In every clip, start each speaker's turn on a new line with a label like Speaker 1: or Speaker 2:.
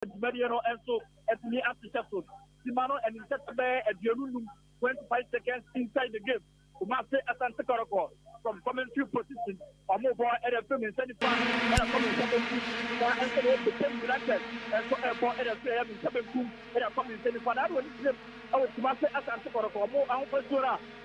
Speaker 1: Mediano and so at me after Sheffield. Simano and Insetbe at Yunum 25 seconds inside the game. Umase Asante Koroko from commentary position or move on at a film in 75 and a comment 70 and so the same directed and so airport at a film in 72 and a comment 75. I would say, I would Umase Asante Koroko more Alpha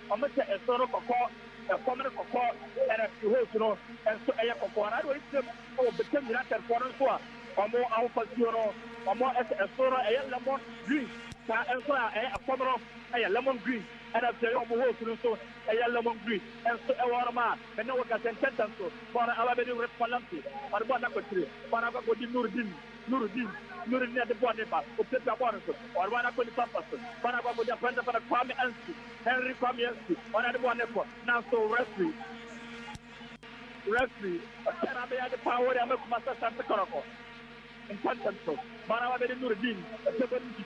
Speaker 1: or Mr. Esoro Koko, a common Koko, and a few hosts, and so I have Koko. I would say, oh, the same directed for us. Omo Alpha Zero, Omo Esoro, a lemon green, and so a common a lemon green, and a very almost so a lemon green, and so a water man, and no one can sentence so for our very responsibility, or what I could do, for I could do Nurin at the body, or Peter Bonus, or one I could purpose, for I could have friend of a Kwame Ansi, Henry Kwame Ansi, or at one now so referee, can I be at the power and make Master Santa Coroko? In Tantanto, Marawa Nuruddin,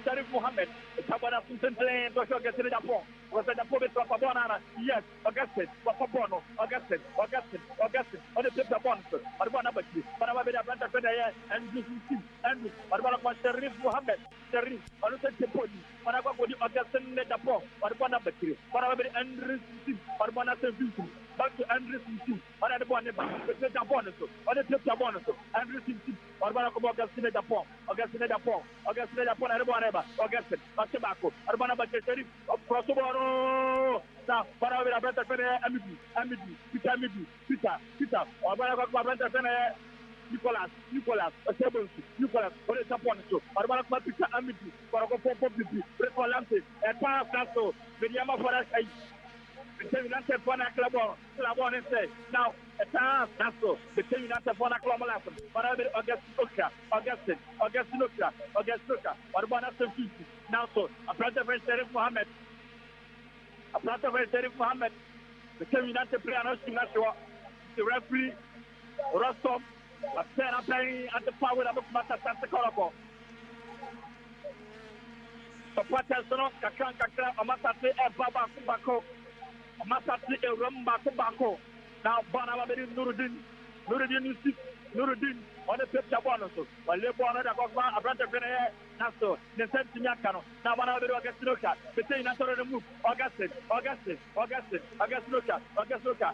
Speaker 1: Sharif Mohammed, Tabana Puntentale, Dr. Gassina Japon, was at the Poet of Abonana, yes, Augustin, Wapabono, Augustin, on the Pippa Bonus, Arbana Baki, Marawa Branta Fedaya, and Andrew, Arbana Sharif Mohammed, Sharif, on the Tipodi, Marawa Augustin Japon, Arbana Baki, Marawa Andrew, Arbana Vincent, back to Andrew, on the Bonnet, the bonus, on the Pippa Bonus, Andrew, Arbana Augustin Japon, Augustin Japon, Arbana, Augustin, Tobacco, Arbana Baki, Crossover, now, Paravera Branta Fede, Amidi, Peter, Arbana Branta Nicolas, a table, Nicolas, or a Japon, Arbana Peter Amidi, Parago Pipi, Recolante, and Paracaso, Mediama for us. The Club and say, now, a time, Nasso, the United for a club, but I will Augustin, Arbana Safety, now so, a brother of Sheriff Mohammed, the United player, Nashua, the referee, Rostov, a Sarah playing at the power of Master Santa Corabo. So, Paterson, Kakan, Amasate, Baba Kubako. Masati a rumba tobacco. Now, Bana Nuruddin, on the picture bonus. While Lebon, a brother of Nasso, the Sentinacano. Now, one of the Augustinoka, the same natural move. Augustin, Augustoka, Augustoka,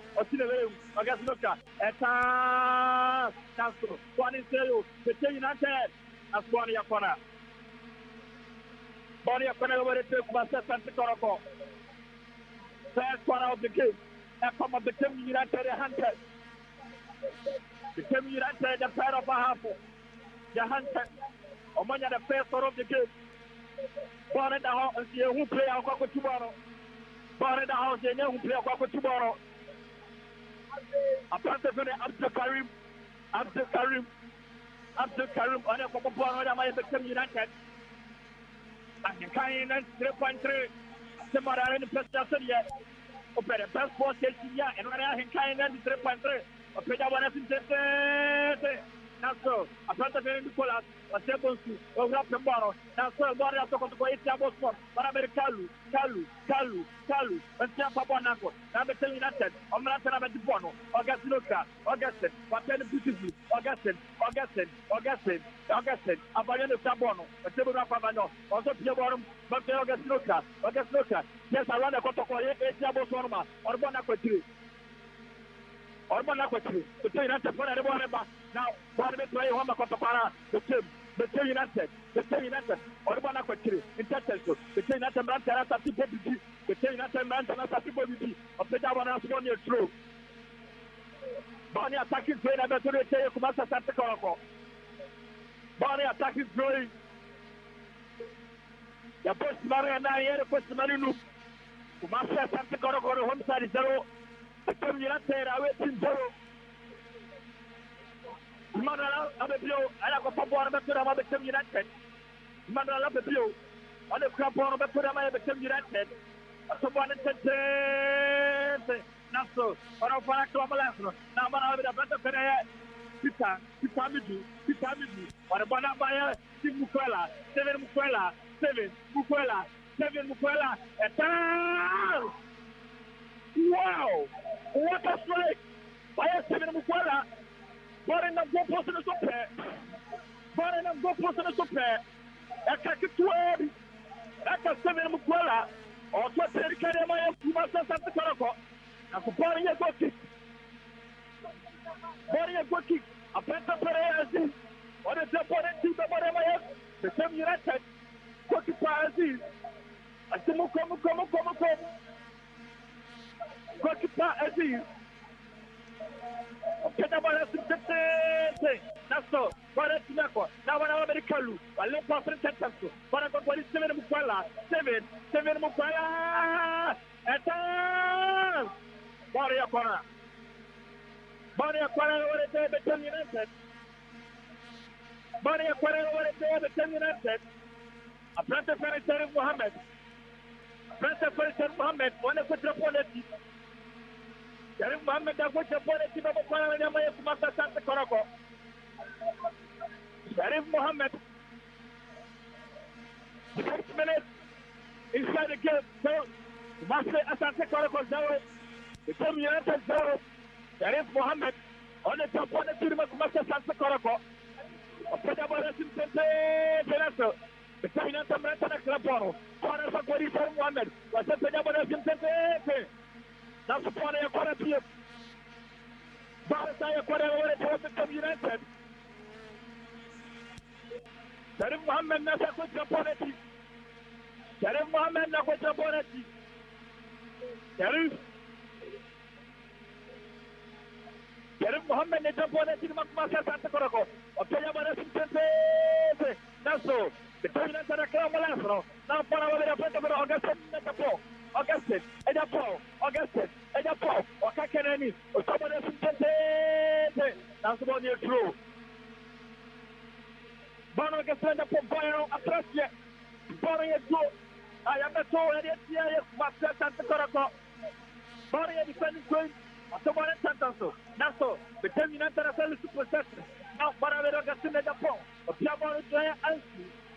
Speaker 1: Nasso, one is the United, as one Yapona. Bonnie Yapona over the Master Santa Corpo. First one of the game, and from the BECHEM United Hunter. BECHEM United, the pair of a half, the Hunter, Omania, the first one of the game. Born in the house, and see who play our Coco tomorrow. Born in the house, and who play our Coco tomorrow. A person for the Abdul Karim, on a Coco Born of my BECHEM United. Ahenkan and 3.3. Tomorrow in the first yet. Open the first 4 station, and when I can and 3.3. Open the one of the now so, a brother of Nicolas, a table to over up tomorrow. Now so, one of the Kotokoya sport, but I'm Kalu, and Tampa Bonaco. Now the United, I'm not going to Bono, Augustin, but then beautifully, Augustin, Abariano Sabono, a table of Pavano, also Piaborum, but Augustinoka, yes, around the Kotokoya, Etiabo Sorma, or Bonaco. Orbana Quatri, the United for everyone now, one of the Homa Cotopara, the Team United, Orbana Quatri, in Texas, the United Mantarasa people, the United Mantarasa people, of the Davanas on your true. Bonnie attacking train, I'm going to tell you, Kumasa Santa Corpo. Bonnie attacking growing. The first Mariana, the first Marinu, Kumasa Santa Corpo, home side is 0. BECHEM United, I wait in zero. Manala, I'm a blow, and I got Papa, I'm a BECHEM United. Manala, the blow, on the crap on the BECHEM United. Someone said, Nasso, or a Fanaco, now Mana with a better Ferrer, Pita Midi, or a Bonabaya, 6 Mukwela, 7 Mukwela, and wow! What a strike! By a 7 Mukwela, but in the goal post in the Bora go posto no pé. É que tu é. É que você mesmo cola. Ó, tu tem que querer mais uma Asante Koroko. Na bora ia go kick. Bora ia go kick. A penta para assim. Olha o bora time bora mais. BECHEM United. Go kick para assim. Assim como. Go kick para assim. Peta bora assim. Naso, bora tinako. Na wana Americalu. Wale pa frente tanto. Bora go bora 7 mukwala. 7 mukwala. Eta! Bora ya kona. Bora ya kona ore te BECHEM United. Bora ya kona ore te BECHEM United. Aprente Ferreira Mohamed. Aprente Ferreira Mohamed. Wana ko traponeti. Sharif Mohamed da ko traponeti ba ko na nyama ya kumasa Asante Koroko. Sharif Mohamed, 6 minutes inside the game. So, Master Asante Koroko 0, BECHEM United 0. Sharif Mohamed on the top of the team of Master Asante Koroko. Opeda Simtente, BECHEM United Mrata Klaporo. Corner for Sharif Mohamed. Was a Peda Simtente. Now support a corner team. Barasaya corner over to BECHEM United. Sharif Mohamed nasa ko traponeti. Sharif Mohamed na ko traponeti. Sharif Mohamed na traponeti ma Asante Koroko. Openya bana Simtente. Naso, BECHEM United na kama lasro. Na para wale apata bana Augustin na tapo. Augustin, edapo. Okakenani. Osabana Simtente. Naso boni through. Bana gasenda po bayo atrasye. Bana yeto. Ayameto ediye Master Asante Koroko. Bana ye defending point. Asobana Santanso. Naso, BECHEM United asali super set. Now bana wele gasenda po. Opia bana try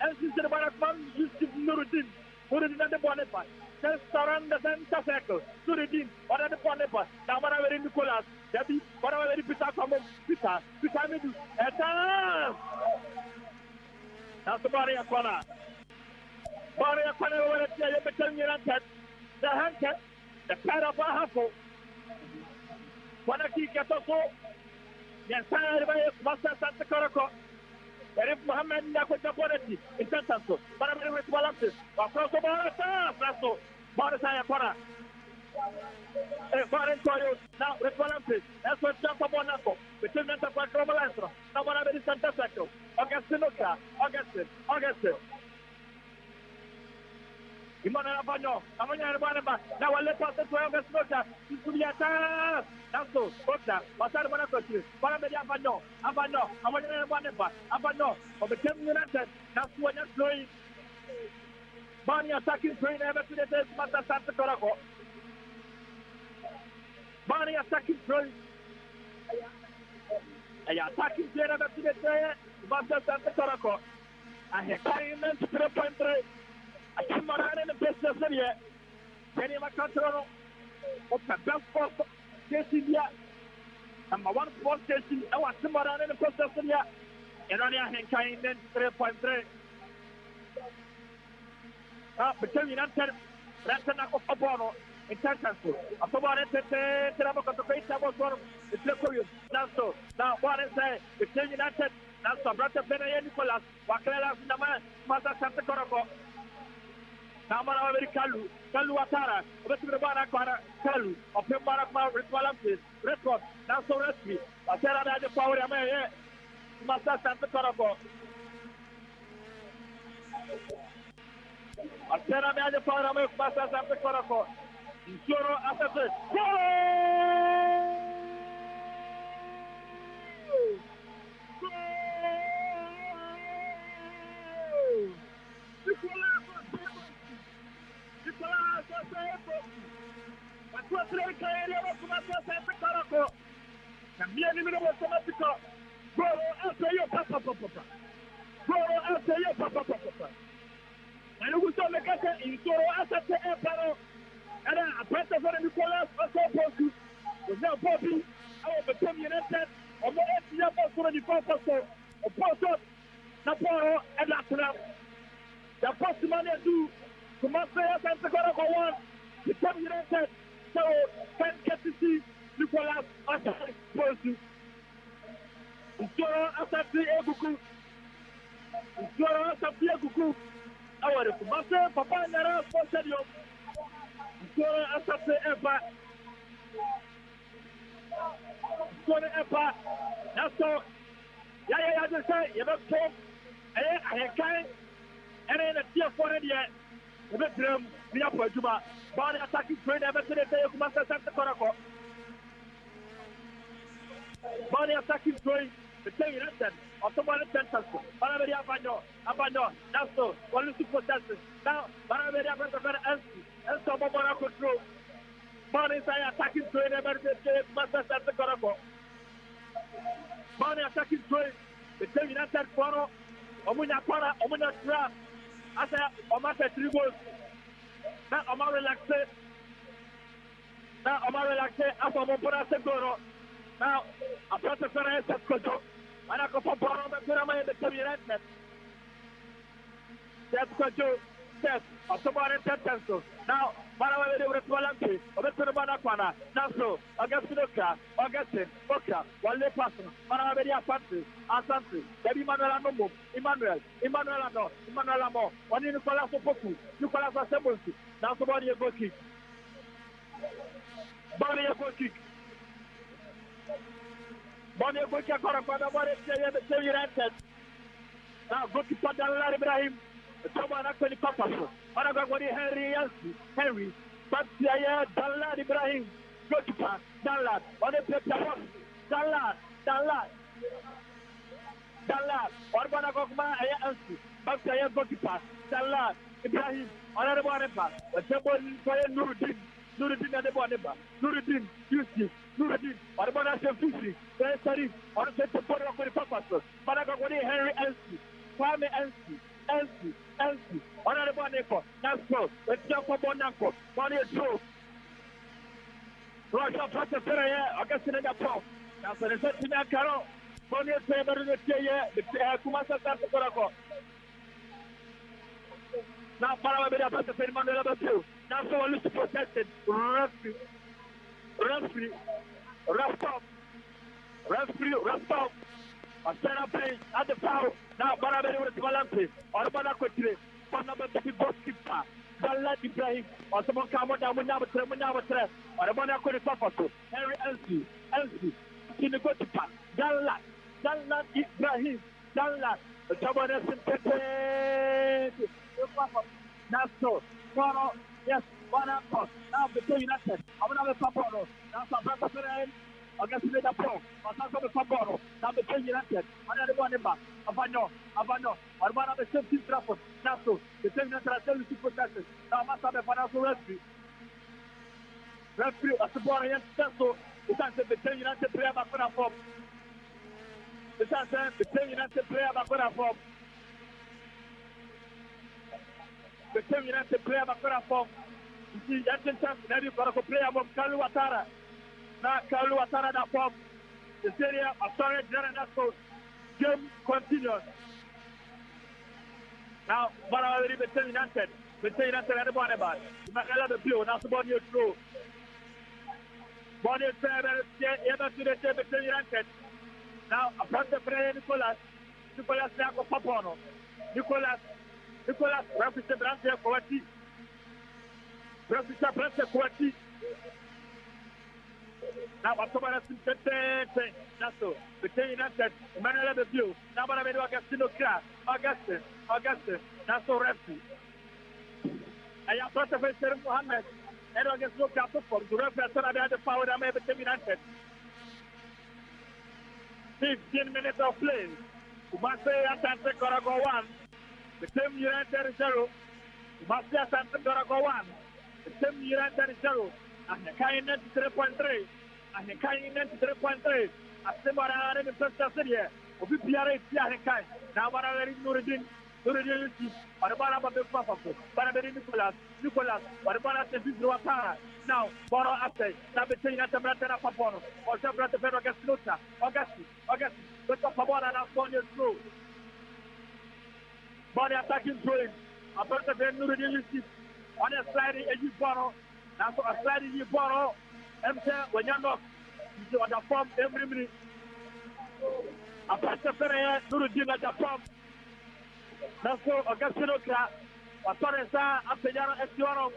Speaker 1: ansi se bana man Yusuf Nuruddin ande bone pa. Just surround the center circle. Nuruddin ande bone pa. Now bana wele Nicolas. Dabi bana wele Peter Kwamo. Peter Medu. Eta! Now somebody a corner. Body a corner over the BECHEM United. The Ahenkan, the pair of Ahafo. One a kick at also. Yes, I Master Asante Koroko. Sharif Mohamed Nakota Boneti. In Tantanso. But I'm going to Wallace. Across the ball. Barasaya corner. Foreign Toyo. Now with Wallace. That's what Jump upon Nako. BECHEM United for Cromalastro. Now one of the Santa Sector. Augustin. Imana Avanyo. Amanya Banaba. Now I let pass to Augustin. Subiata. Naso. Osta. Pasar Banakochi. Banamedia Avanyo. Amanya Banaba. Avanyo. Of BECHEM United. That's what you're doing. Bani attacking train ever to the Master Asante Koroko. Bani attacking train. Attacking train ever to the Master Asante Koroko. Ahenkan 3.3. I came around in the business area. Kenny Macatrono. Of the best sports station here. Number 1 sports station. I was around in the business area. And only Ahenkan 3.3. BECHEM United. Ratana of Abono. In Tantanso. About it, KOTOKO. It's Lekoyus. Now, what is BECHEM United? Now, Brother Benaya Nicolas. Wakela Nama. Master Asante Koroko. Now, Kalu Atara. Kalu. Of Pembara Ritualamsis. Record. Now, so rescue. Atara the power of Master Asante Koroko. Atara the power of Master Asante Koroko. Insoro Asante. Naporo and Latina. The postman do Kumasi ASANTE KOTOKO 1. The BECHEM United. So can get to see Nicholas ASANTE Posu. Nsoro ASANTE Eguku. Nsoro ASANTE Eguku. Awari Kumasi Papa Nara Stadium. Nsoro ASANTE Epa. Nsoro Epa. That's all. Yeah, just say you don't talk. Ahenkan. And then the tier 4 in the end. The BECHEM, the upper Juba. Body attacking train ever to the day of Kumasi ASANTE KOTOKO. Body attacking train. The BECHEM United. Ottoman Central. Barabedi Abano. That's so. One to possession. Now, Barabedi Abano and some more control. Body attacking train ever to the day of Kumasi ASANTE KOTOKO. Body attacking train. The BECHEM United Foro. Omunya Tra. I said, Omasa 3 goals. Now, Oma relaxed. After Mopura Segoro. Now, after the Ferrer Koto. And I go for Bono, the Pyramid, the BECHEM United. That's Koto. Yes, October 10th. Now, Marawa with Walampi, Obeto Banakwana, Naso, Augustinoka, Augustin, Boka, Wale Passon, Maravedia Fancy, Asante, Debbie Manuel Anomo, Emmanuel Amo, one in Nicolas Opoku, Nicolas Assemblance, now somebody a goal kick. Body a goal kick. Body a goal kick, the BECHEM United. Now, goalkeeper Dalal Ibrahim. Someone actually compass. Henry, but Dalad Ibrahim, goalkeeper, Dalad, on the BECHEM, Dalad, Orbana Gogma, Ayansi, but goalkeeper, Dalad Ibrahim, on the Bonnepa, the Temple for Nuruddin and the Bonnepa, Nuruddin, Yusuf, Nuruddin, Orbana Shefisi, Sari, on the Temple of the Papa, Managoni Henry Elsie, Kwame Elsie, Honorable Bonnepa, that's so, let's jump for Bonanko, Bonnie True. Russia, Prata Ferrer, Augustin and the Pop. Now, so the Sentinel Caro, Bonnie Faber, the Kumasi ASANTE KOTOKO. Now, Parabella, Prata Ferrer, Manuel 2. Now, so a little protected. Referee, a center play at the foul. Now, Barabella with Walampi, Orbana Kotire, for number 2 goalkeeper. Dalad Ibrahim, or someone come on down with number 3, or Orbana Kotire, Henry Elsie, in the goalkeeper. Dalad Ibrahim, the Someone is in Naso, Toro, yes, one up. Now, the BECHEM United, I'm going to have a Paboro. Now, some Brother Ferrer. Against the Pro, or some of the Paboro, now the BECHEM United, another one in back, Avano, or one of the 17th Trafford, Naso, the BECHEM United are telling 2 possessions. Now, must have a financial referee, a support against Naso, the chance of the BECHEM United player back on our form. The chance of the BECHEM United player back on our form. The BECHEM United player back on our form. You see, that's the chance, now you've got to play above Kalu Watara. Now, Kalu Watara that form. The stadium, sorry, Naso. Game continues. Now, Mara will be BECHEM United. BECHEM United at the Bonnebar. Makala the blue, now Bonnie through. Bonnie Faber, ever to the BECHEM United. Now, upon the player Nicolas Nako Papono. Nicolas, represent Brante Kowati. Represent Brante Kowati. Now, October has been Naso, the BECHEM United, Emmanuel the Blue, now Maravedo Agustino Kra, Augustin, Naso Refsi. I am Professor Mohammed, and against no platform, the referee had the power that made the BECHEM United. 15 minutes of play. Kumasi ASANTE KOTOKO 1, the BECHEM United 0. Kumasi ASANTE KOTOKO 1, the BECHEM United 0. Ahenkan 93.3. Ahenkan 93.3. Asemara in the city. Obi Piara is Ahenkan. Now, Nuruddin, Arbana Papa, Barabedi Nicolas, Arbana Sevilla. Now, Boro Ate, Nabetin at the Bratana Papono, or Sabrat Ferro Gasluta, August, but the Pabona and Antonio through. Body attacking throwing. Apart of the Nuridi on a sliding edge bottle. Now for a sliding bottle. MC when you're not you are the form every minute. Apart of the Nuridi at the form. Now so Augustino Cra. Atoresa Apejano Estuano.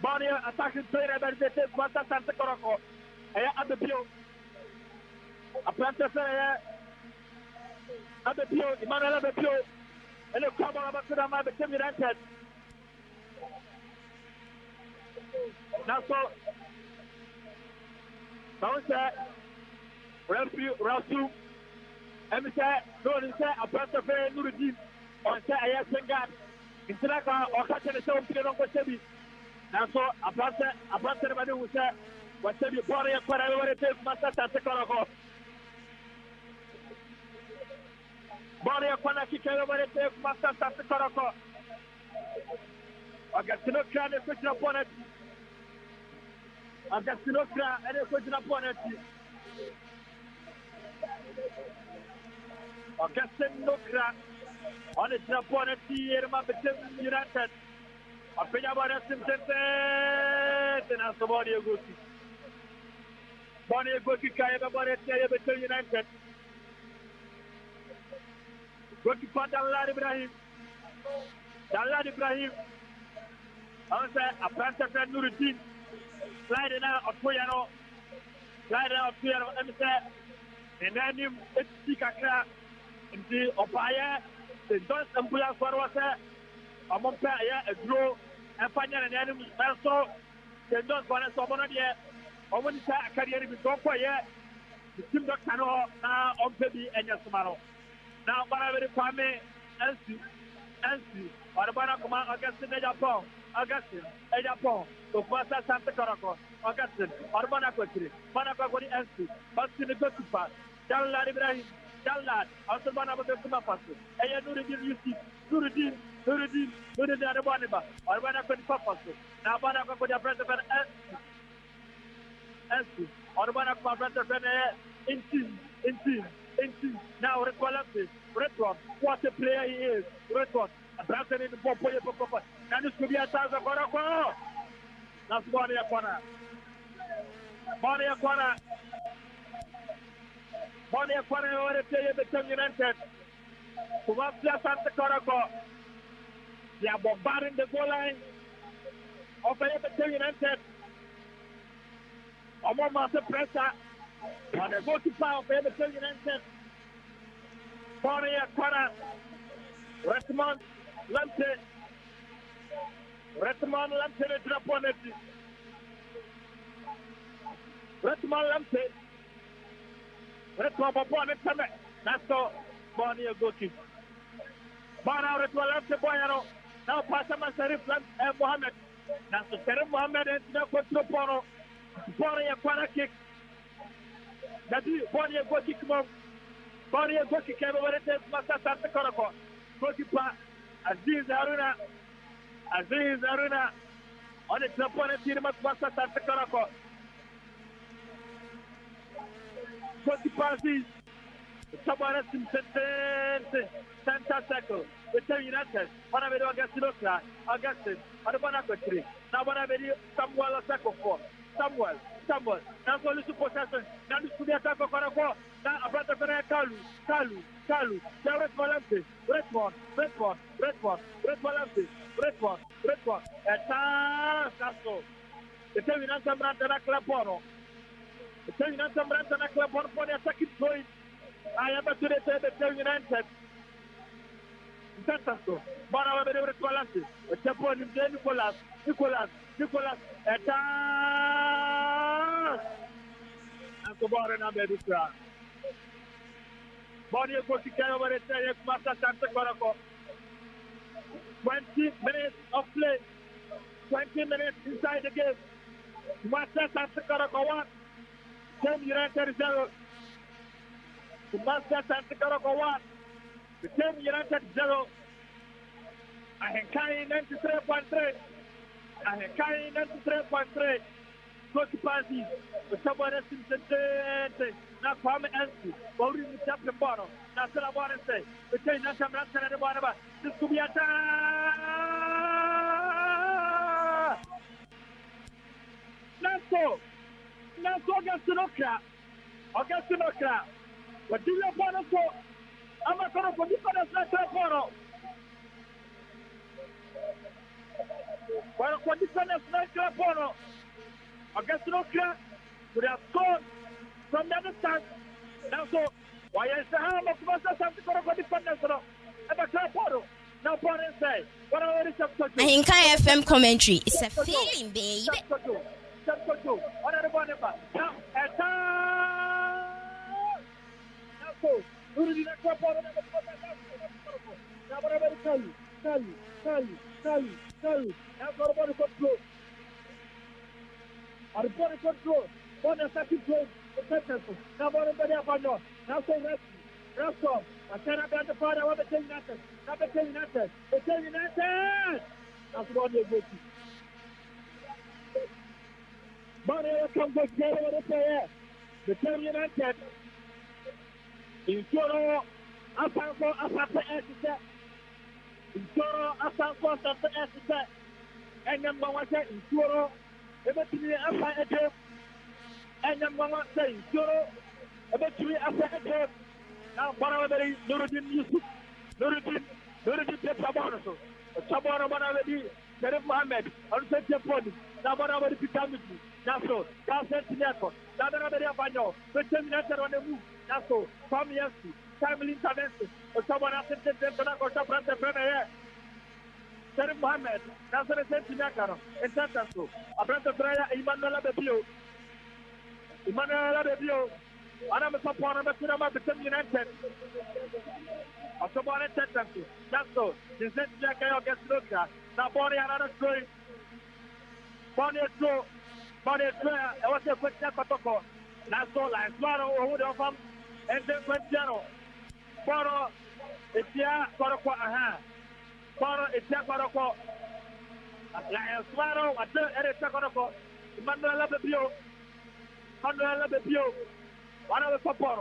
Speaker 1: Body attacking throwing about the Quanta Santa Coroco. At the Pio. Apart of the Pio, Emmanuel Pio. And the crowd of Bakudama became United. Now, so, Bouncer, Rasu, Emissary, Nolan, a person of very Nuridi, or say, I have Sengat, in Tanaka, or Catching the Soul Peter Uncle Sebi. Now, so, a person of the who said, what said you body and put over the Master Santa. Body of Panaki came over the Master Santa Coroco. Augustino Cran and question upon it. Augustino Cran and a question upon it. Augustino Cran on its opponent here, my BECHEM United. A Pinabana Simpson and as the body of Gucci. Body of Gucci Kayaba Bonnet, BECHEM United. Good to find Dalad Ibrahim. Dalad Ibrahim. Also, a Panther Nuruddin. Sliding out of Tuyano. Sliding out of Tuyano, Emissary. And then him, it's Tikakra. And the Opaya, the Dons and Bulla Farwasa. A Mompaya, a Grow, and Panya and Animal Sanso. The Dons Bonnet Sobonadia. Or when you say a career with Gompaya, the Tim Docano now on Baby and Yasumaro. Now, Barabari Kwame, Elsie, or the Banakuma, Augustine, Japon, Augustine, Japon, to Master Santa Coroco, Augustine, or Banakotri, Banakoti, Elsie, Augustine, Gotupa, Dalad Ibrahim, Dalad, also Banakotuma Pasu, and Nuruddin, the Boniba, or Banakoti Papasu, now Banakoti, President Elsie, or Banakoma, President Inti, now Retron, what a player he is, Retron, a Branson in the Popo, and this could be a Taza Corona. That's Bonnie Aquana. Bonnie Aquana, or a player BECHEM United. To one player Santa Coroco, they are bombarding the goal line of BECHEM United. A more massive pressure. On the goalkeeper of BECHEM United, Bonnie Aquana, Redmond Lamte, the drop on it. Redmond Lamte, Redmond upon it, that's all. Bonnie goalkeeper. Bonnie Redmond Lamte Boyano, now Passaman Serif and Mohammed. Now to Serif Mohammed and now put the Pono, Bonnie Aquana kick. Nadi Bonnie goalkeeper mom. Bonnie goalkeeper came over the Master Santa Coroco. Goalkeeper Aziz Aruna on the opponent team of Master Santa Coroco. Goalkeeper Aziz. Someone has been Santa Circle. BECHEM United. Wanna Augustine. On the Banakotri. Now wanna Samuel Circle 4. Samuel. Now so little possession. Now this could be a type of Corona. Now a brother Kalu. Now Redmond. Caso. The team in Antambrantana Clapono. The team in Antambrantana Clapono for the attacking point. I am to the BECHEM United. Santaso. Bara Vedere Valante. The Chapon in Nicolas. Eta. And to Barana Bedusra. Body of Cotica over the Master Santa Coroco. 20 minutes of play. 20 minutes inside the game. Master Santa Coroco 1. BECHEM United 0. Master Santa Coroco 1. BECHEM United 0. Ahenkan 93.3. Coach Panty, someone else in the now Kwame Ensi, or in the champion bottom. Now, I want to say, the change that I'm not telling anyone about this could be a time. Naso against no crap. But do you want to go? I'm not going to put this on the photo. Well, what is on the photo? Against no crap. We have scored from the other side. Now, so why is the harm of something for the defenders? And the photo. Now, put and say, what are the subjects?
Speaker 2: Ahenkan FM commentary. It's a feeling, baby.
Speaker 1: What are the one about? Now, at time. Now, so, who did you not go for? Now, what about tell you? Now, go about the control. Or the body control. One and second goal. Now, what about the abandon? Now, so rest off. I said about the father. What the thing nothing. Not the thing nothing. The thing nothing. That's what they go to. But come together with the player. The team United. In Toro, Asanko, Asante Esite. In Toro, Asanko, Asante Esite. And number one say in Toro, eventually after a game. And number one say in Toro, eventually after a game. Now, Barabari, Nuruddin Yusuf, Nuruddin BETPAWA. Chabana Banabadi, Sharif Mohammed, Anseti Podi, Nabanabadi Pitamiti, Naso, Kaset Tineko, Nabanabadi Abano, the Terminator on the move, Naso, Famiasi, timely intervention, or someone else in the Tanako Sabrata Premier, Sharif Mohammed, Nasser Sentinakaro, and Santaso, Abranta Prayer, Emmanuel Abebio, I'm a supporter of the BECHEM United. I'm supporting Tentancy. That's so. The Sentinel against Luka. Now, Bonnie, another story. Bonnie is true. I was a question for KOTOKO. That's all. I swear over the farm. And then Quentiano. Boro, it's here, KOTOKO, Boro, it's here, KOTOKO. I swear over the KOTOKO. Emmanuel Abebio. One of the support,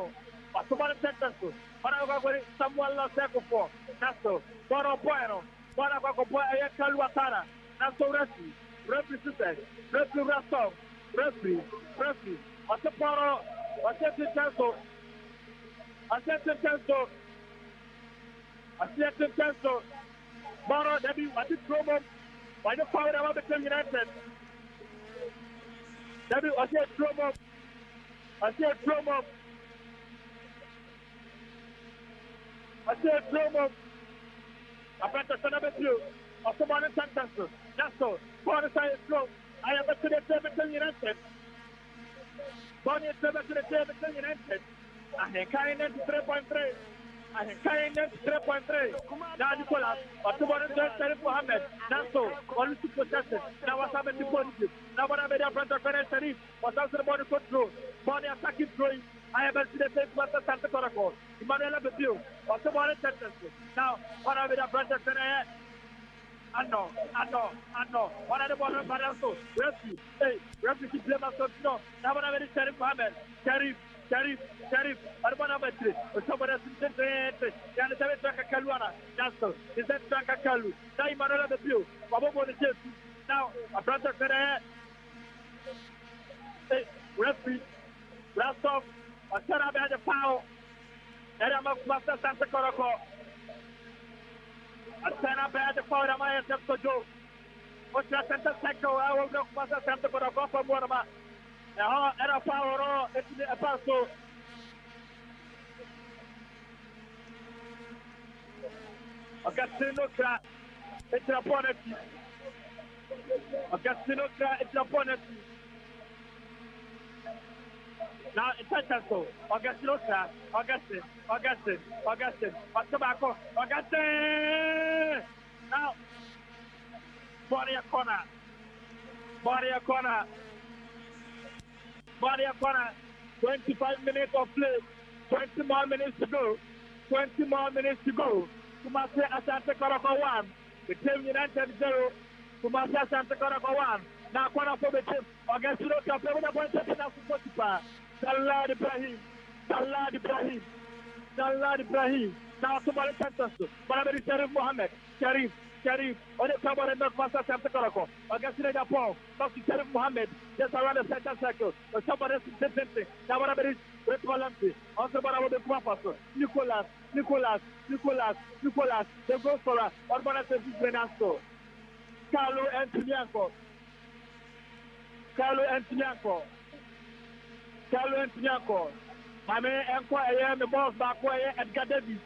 Speaker 1: but somebody sentence. One of the someone lost second for. That's so. Boro Bueno. One of the boy, Ahenkan Watara. That's so referee. Referee system. Referee Rastov. Referee. What's the Boro? What's the Tenso? Boro, that is what is promo. Why the power of the BECHEM United? That is what is promo. I see a promo. I bet the son of a few of someone in sentences. That's so. Born side is slow. I have to the BECHEM United. Born is to the BECHEM United. Ahenkan 3.3. Ahenkan 3.3. Now, Nicolas, or someone in Sharif Mohammed. That's so. Only to possess it. Now, what's happening to positive? Now, what I'm a brother, Sharif, was also the body control. Body attacking throwing. I have been to the face of Santa KOTOKO. Emmanuel Abebio, or someone in sentences. Now, what I'm a brother, I know. What are the bottom of Barasso? Rescue. Hey, rescue to blame us. No, now what I'm a Sharif Mohammed. Sharif. I don't want to but somebody else is the Kaluana. That's so. Is that Kalu? Now, Emmanuel Abebio. Now, a brother, hey, referee. Last off, I said I had the power. And I'm a master Santa KOTOKO. I said I had the power. I'm a Santa Joe. What's your Santa Seco? I will go master Santa KOTOKO from one of my. Now, and a power, it's a passo. Agastino Cra, it's an opponent. Agastino Cra, it's an opponent. Now, it's a so. Agastino Cra, Augustine. What's tobacco? Augustine! Now, body a corner. 25 minutes of play. 20 more minutes to go. Kumasi Asante KOTOKO 1. BECHEM United 0. Kumasi Asante KOTOKO 1. Now, corner for BECHEM. Against the Roka, play with the point of the Salah Ibrahim. Salah Ibrahim. Salah Ibrahim. Now, somebody contest. Barabari Sharif Mohammed. Sharif. On the cover and not Master Santacorco. Against the Japon. Dr. Sharif Mohammed. Just around the center circle. Somebody is different. Now, Barabari is Valanti. Also, Barabari is Kwapaso. Nicolas. The goal scorer. Orbana says Renato. Carlo Antonianco. My man, I am the boss back way Edgar Davis.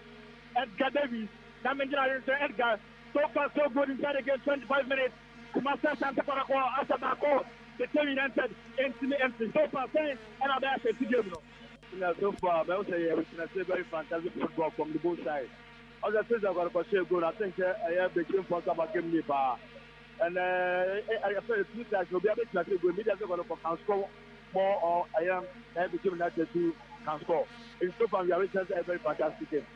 Speaker 1: That means Edgar. So far, so good inside again, 25 minutes. Master Santa Paraco, Asabako, the terminated empty. So far, saying, and I'm there to give you. So far, I would say we can say very fantastic football from the both sides. Other things are going to say good. I think I have become for some game bar. And I feel it's good that you'll be able to go immediately going to score more, or I am becoming that to can score. It's so far, we are a very fantastic game.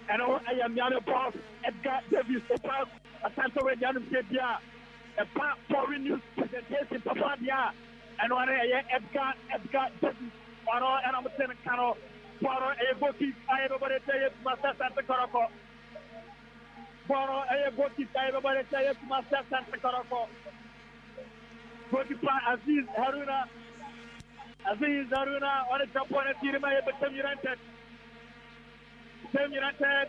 Speaker 1: And I am Yana Boss, Edgar Davis, Asante Redianum Sebia, a foreign news presentation, Papa Dia, and one Edgar Davis, and I'm saying Cano, Poro, a goalkeeper, I everybody say it, Master Santa Coroco. Poro, a goalkeeper, I everybody say it, Master Santa Coroco. Goalkeeper Aziz Haruna, on the top one, BECHEM United,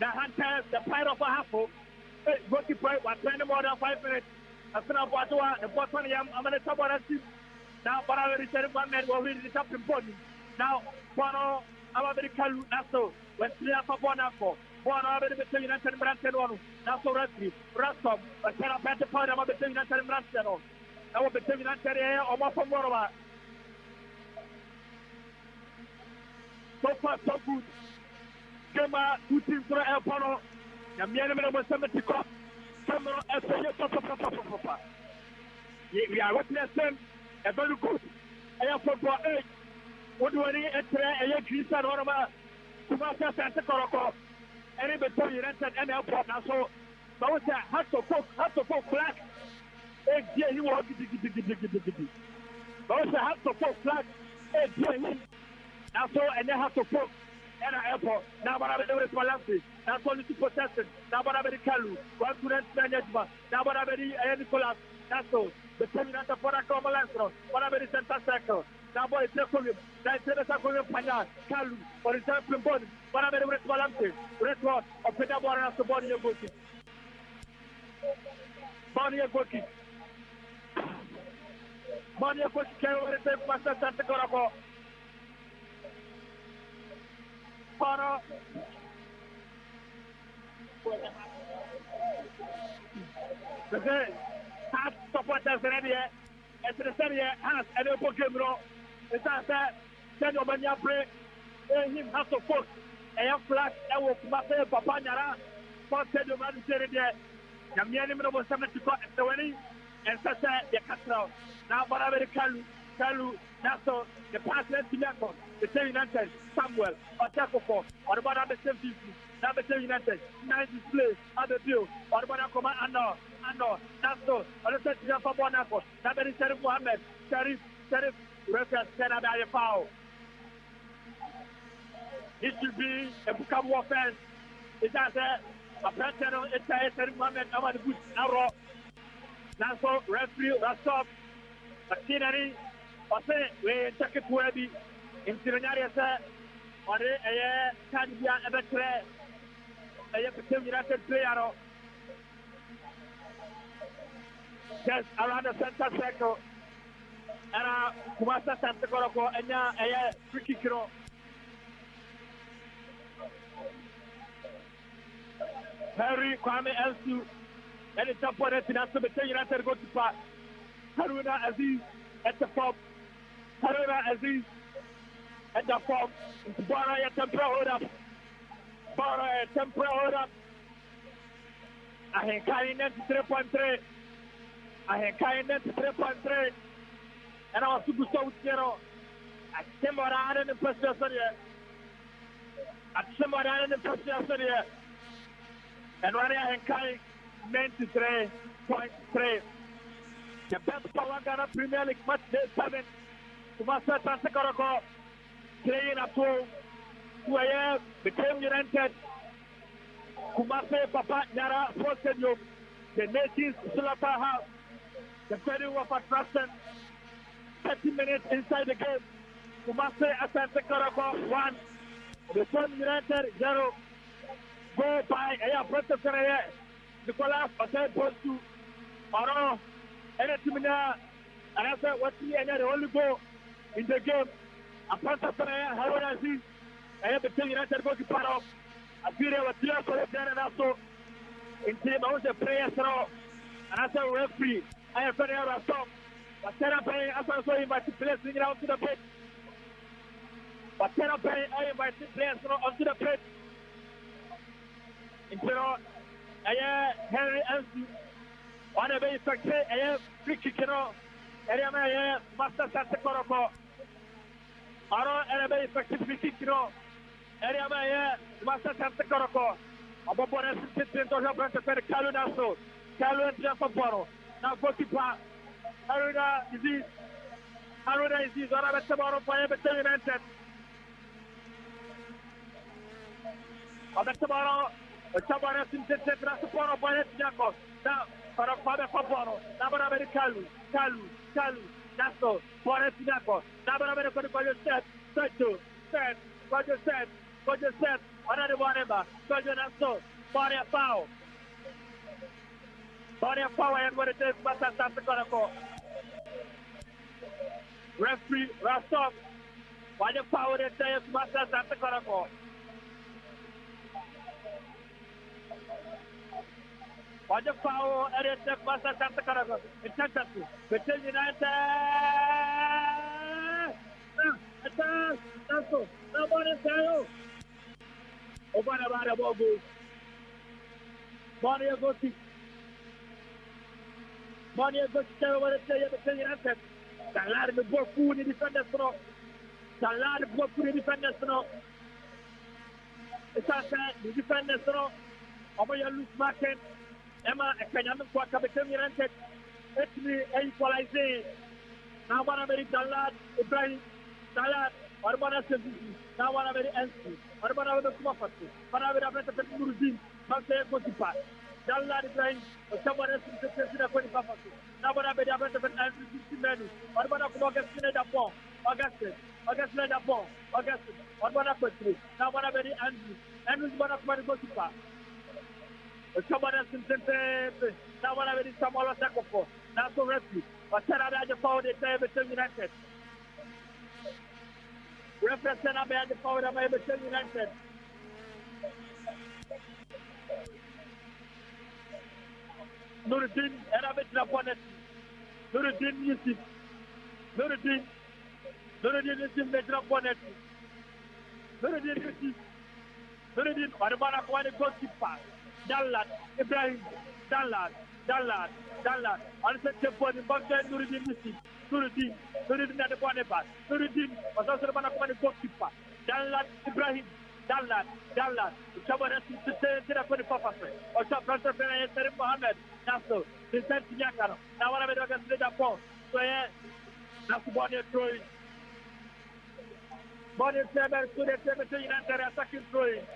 Speaker 1: the Hunters, the Pride of Ahafo, goalkeeper was playing more than 5 minutes. As soon as the bottom, I'm going to top one. Now, but I already said 1 minute, we're really the top important. Now, Bono, I'm very Kalu, Naso, when 3 for Bonaco, Bono, I'm very BECHEM United and Branson, Naso Rugby, Rastom, a kind of better point, I'm BECHEM United and Branson. I will BECHEM United or more from Morova. So far, so good. Kama uti mtura elpano ya miene mena mweseme tiko kama esenye papa we are witnessing a very good football age what wani etre eye Christian Horoma Kumasa Santa Coroko any BECHEM United and airport now so we say had to cook flag here he was gidi but we say had to cook flag here now so and they have to cook and airport. Now, but I will do it for Lampy. Now, only to possess it. Now, but I will Kalu. One to rent management. Now, but I will Nicolas. That's all. The terminator for a common lantern. What I will center circle. Now, boy, it's a column. That's a column. Kalu. For example, body. But I will do it for Lampy. Restaurant of Pedabora as the body of Goki. Body of Goki. Body of Goki. Can you take Master Santa Corabo? Para half supporters ready and the study has and a Pokemon. It's that send your mania play him has to focus a flag and will Massa Papa Nara for send your man there. Yamian was something to cut the winning and such the castle. Now, but I very Kalu, Naso, the partner to Yako, the BECHEM United, Samuel, or Takoko, or about the same people, now BECHEM United, nice display, other view, or about Command Ando, Naso, or the set of Bonako, now very Sharif Mohammed, Sharif, reference Canada foul. It should be a Bukam offense. It's a president, it's a Sharif Mohammed, over the good arrow. Naso, referee, Rastov, machinery. Ose we check it where be in Tiranyari sa ore eye kanbia ebetre eye BECHEM United player just around the center circle and Kumasa Santa Coroko enya eye free kick no Harry Kwame Elsu and the top one at BECHEM United go to pass Haruna Aziz at the top. Haruna Aziz at the form. Bara a temporary hold up. Ahenkan 3.3. Ahenkan 3.3. And I was super so zero. At Simorana in the person here. At Simorana in the person here. And when Ahenkan 93.3. The BETPAWA Ghana Premier League match day 7. Kumasi Asante Kotoko playing at home. Where BECHEM United. Kumasi Papa Nyara Sports Stadium. The Nations Slaughterhouse. The venue of attraction. 30 minutes inside the game. Kumasi Asante Kotoko 1. BECHEM United 0. Go by a protector. Nicolas Hotel Post 2. Oro. Anything now. And I said, what's the only goal in the game? A protector. How would I see? I have BECHEM United go to part of. I feel there was clear for the plan and also in team. I was a player, and I said, referee. I have very hard to stop. But then I saw invited players bring it out to the pitch. But then I invited players onto the pitch. Instead of Henry Ansu, on a very effective, I have free kick, I Master Asante Kotoko. I don't very effective free kick, I Master Asante Kotoko. I'm going to sit in the front of the Kalu Naso. Kalu and Jafaboro. Now, goalkeeper. Haruna is on a tomorrow for BECHEM United. On the tomorrow, the Chabana is in the tomorrow for Jacob. Now, for a father for Bono. Now, I'm Kalu. Naso. For Jacob. Now, I'm going to set. Set. Another one ever. Naso. Body a foul. And what it is, Master Asante Kotoko. Referee, Rastov. Why the power that says Master Asante Kotoko? Why the power that says Master Asante Kotoko? It's not that. BECHEM United. Naso. Nobody say over the ball goes. Money goes to BECHEM United. Salário do Boku de defendendo. Salário do Boku de defendendo. Essa é de defendendo. Amanhã Luiz Martin. Emma Kanyama kwa BECHEM United. Etni equalize. Na wana beri Dalad Ibrahim. Dalad. Arbana Sevici. Na wana beri Ensi. Arbana beri Kumafatu. Arbana beri Abeta Nuruddin. Mamse Kotipa. Dalad Ibrahim. Somebody else is the Kotipa. Now, what I better than Andrew Menu. What about August Nedapon? Augustus Nedapon. Augustus. What about a country? Now, what I better Andrew. Andrew's one of my goalkeeper. Somebody else in the now, what I better Samuel Sakofo. Now, so rescue. But Sarah had the power to say BECHEM United. Represent I had the power of BECHEM United. Nuruddin, Arabet Laponet. Nuruddin Yusuf. Nuruddin Yusuf Metroponet. Nuruddin Yusuf. Nuruddin, Arbana Kwani goalkeeper. Dalad, Ibrahim. Dalad. Unset body, Baghdad Nuruddin Yusuf. Nuruddin at the corner pass. Nuruddin was also Arbana Kwani goalkeeper. Dalad, Ibrahim. Dalad. Somebody else to say for the purpose. Or some brother Mohammed. Naso. Vincent Nyakano. Now what I'm going to say that point. So yeah. Naso Bonnie throwing. Bonnie Seven to the 17 United attacking throwing.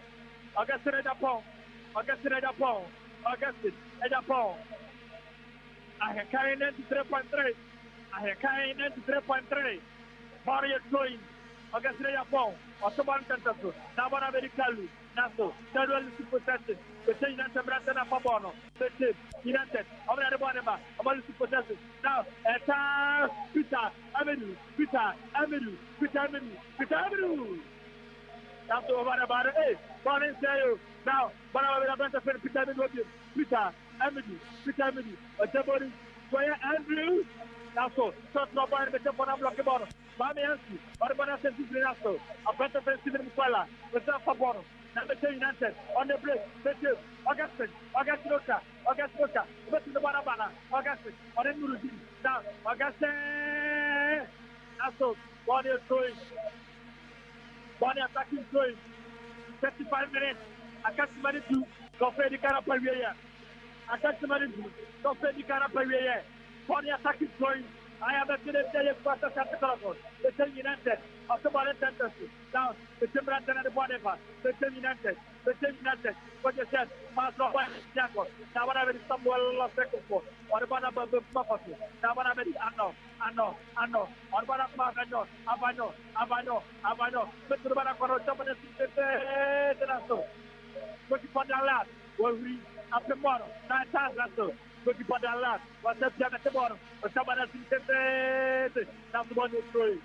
Speaker 1: Augustin Edapon. Ahenkan 93.3. Ahenkan 93.3. Bonnie throwing. Augustin Edapon. Otoban Tentasu. Now what I'm very Kalu. Naso. Third one is possession. BECHEM United Bratana Pabono. BECHEM United. I'm going to about to possession. Now, Peter Avenue. That's over about it. Hey, Bonnie Sayo. Now, but I'm going to defend Peter Avenue. Peter Avenue. But somebody, Andrew. Now, so nobody better for them block the bottom. Mami Ansi, what about us in Naso? A better friend, Steven Mukwala. What's up for bottom? BECHEM United on the break. BECHEM, Augustin Roca. Go to the Barabana. Augustin, on the Nuruddin. Now, Augustin. Naso, Bonnie throwing. Bonnie attacking throwing. 35 minutes. I can't manage to go for the Carapavia. Bonnie attacking going. I am a today quarter Santa Cruz. The Team United. October tendency. Now the Team United and the Boneva. The Team United. The Team United. What you said, Master Jaco. Now what I will somewhere lost second for. What about the property? Now what I will I know. What about Marcano? Avano. But the Banacoro Dominant is what you put down last. Well, we up tomorrow. 9 times that's so. What you put down last. What's up, Jack at the bottom? But somebody else is that's the one who's throwing.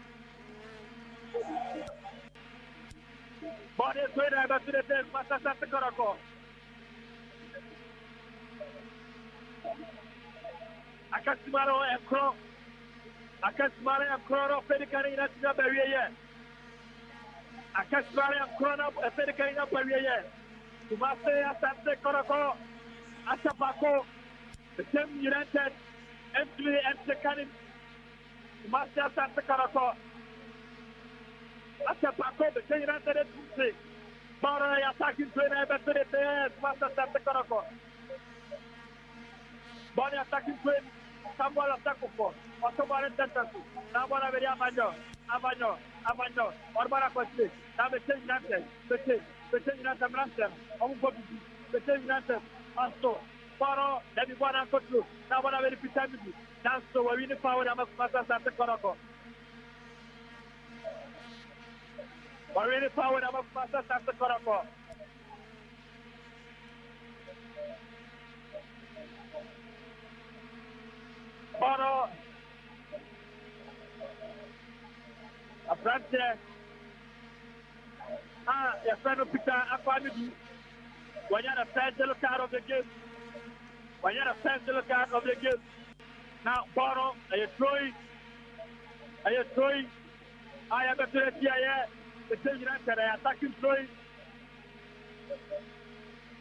Speaker 1: Body is going to have to the dead. What's up, the Koroko? I can't smile and crow. I can't smile and crow of Pelican at the barrier. I can't smile and crow up a Pelican up barrier. To Master Asante Koroko, Asapako, the Team United, M3 and Sekanim, to Master Asante Koroko, Asapako, the Team United M3, Mara attacking trainer, but to the Master Asante Koroko, Bonnie attacking train, Samuel Asakoko, Ottoman Tendency, Namora Avano, Orbara Kwasi, now the Team United, the Team United Branson, the Team United, Masto, Faro, everyone and Kotu, now what I will be telling you. That's so we're in the power of Master Santa Koroko. We're in the power of Master Santa Koroko. Faro, a branch there. Your friend of Peter, I find you. When you're a fan to look out of the game. When you're a fan to look out of the game. Now, Bono, are you throwing? I am a player here. The Team United, I attacking throwing.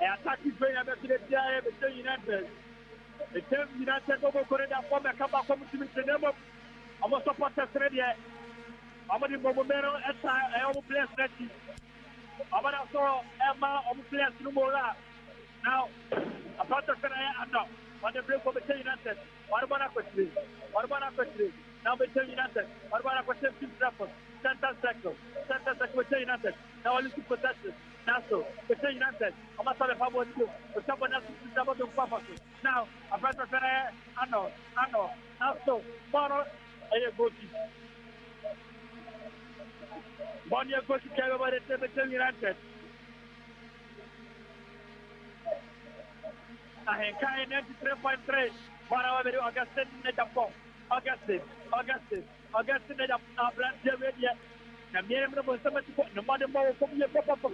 Speaker 1: I attacking throwing. I'm a player here. The Team United. The Team United over Korea form a comeback from the name of our supporters ready. I'm going to go to the players ready. I'm going to go to the players now. About the Canada, on the break of the Team United. What about Aquatri? Now the Team United. What about Aquatri? Center sector with Team United. Now I listen to possession. Now so the Team United. I'm not sorry about you. But someone else is about the purposes. Now about the Canada. I know. Now so Bono, I go to. Bonnie goes to carry over the Team United. Ahenkan 93.3. Para ver Augustin de Japão. Augustin de Japão. Branche media. Na minha não vou saber se não manda mal como ia papa.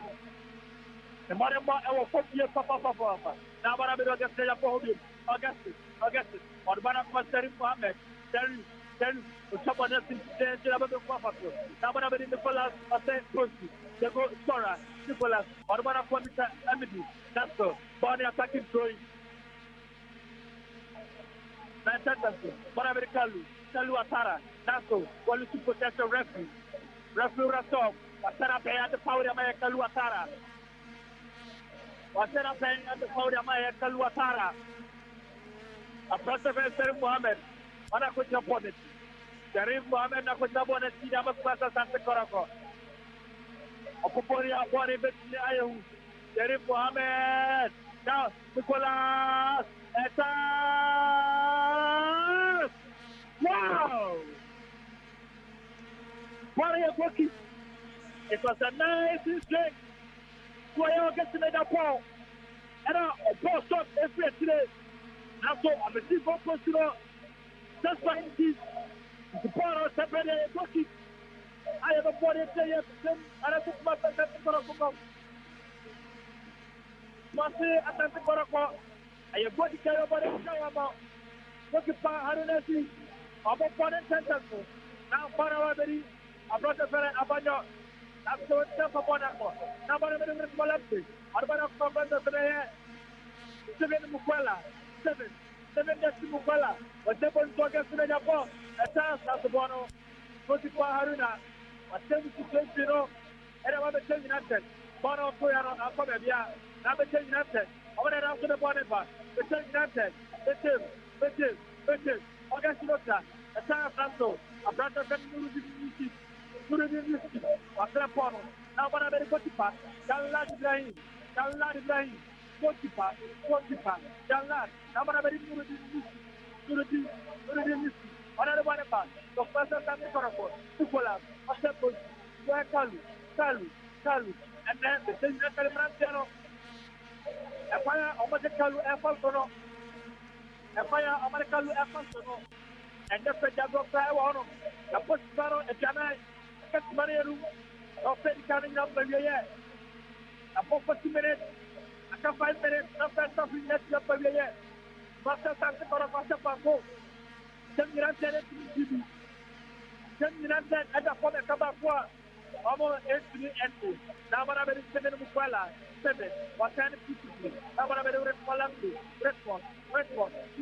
Speaker 1: Não manda mal é o como ia papa. Na para ver Augustin de Japão. Augustin. Orbana Pastor Mohamed. Then someone else in the level of papa. Na para ver Nicolas até Cosi. The goal scorer Nicolas. Orbana Pastor Amidi. That's so. Bonnie attacking throwing. Kalu Atara, Naso, one to protect the referee. Referee Rasom, Wasana Bay at the power of my Kalu Atara. Wasana Bay at the power of my Kalu Atara. A president Mohammed, what I could support it. Sharif Mohammed, I could support it. He never passed Santa Corako. A Poporia, one in Ayu. Sharif Mohammed, now Nicolas. Wow! What are you working? It was a nice strike. Why are you getting the ball? And a ball shot every today. Now, so I'm a team of personal. That's why it is. The ball is separate. Working. I have a body player. And I took my Coroko. Master Asante Coroko. I have body carry over the shower. Look at Harunesi. I'm a foreign sentence. Now, Paravadi, a brother Abano. That's so tough upon that one. Now, I'm going to Molesti. I'm going to come back to the 7 Mukwala. 7 Mukwala. But 7 Togas to the Japon. That's the Bono. Go to Haruna. A 7 to 20. And I want to tell you nothing. Bono Koyano, I'll come here. Now, the tell you nothing. I want to answer the Bonifa. The tell you nothing. The team. August Lota, a time Franco, a brother of Nurudi, Wakrapono, now one of the goalkeeper, Jalad Ibrahim, goalkeeper, Jalad, now one of the Nurudi, another one about the first time in Koroko, Tukola, Asapo, Kalu, and then the same Kalimantano, a fire almost a Kalu Airport, a fire American Airport, and the Jago Fire, the post barrel, a Jana, a Mariaru, or Freddy coming up by the year. A 40 minutes, after 5 minutes, after something less up by the year. Master Santa Corona Paco, 10 minutes at the Fort Cabaqua, almost 8 entry. Now, what I'm seven Mukwala, 7, what kind of people? Now, what I'm response,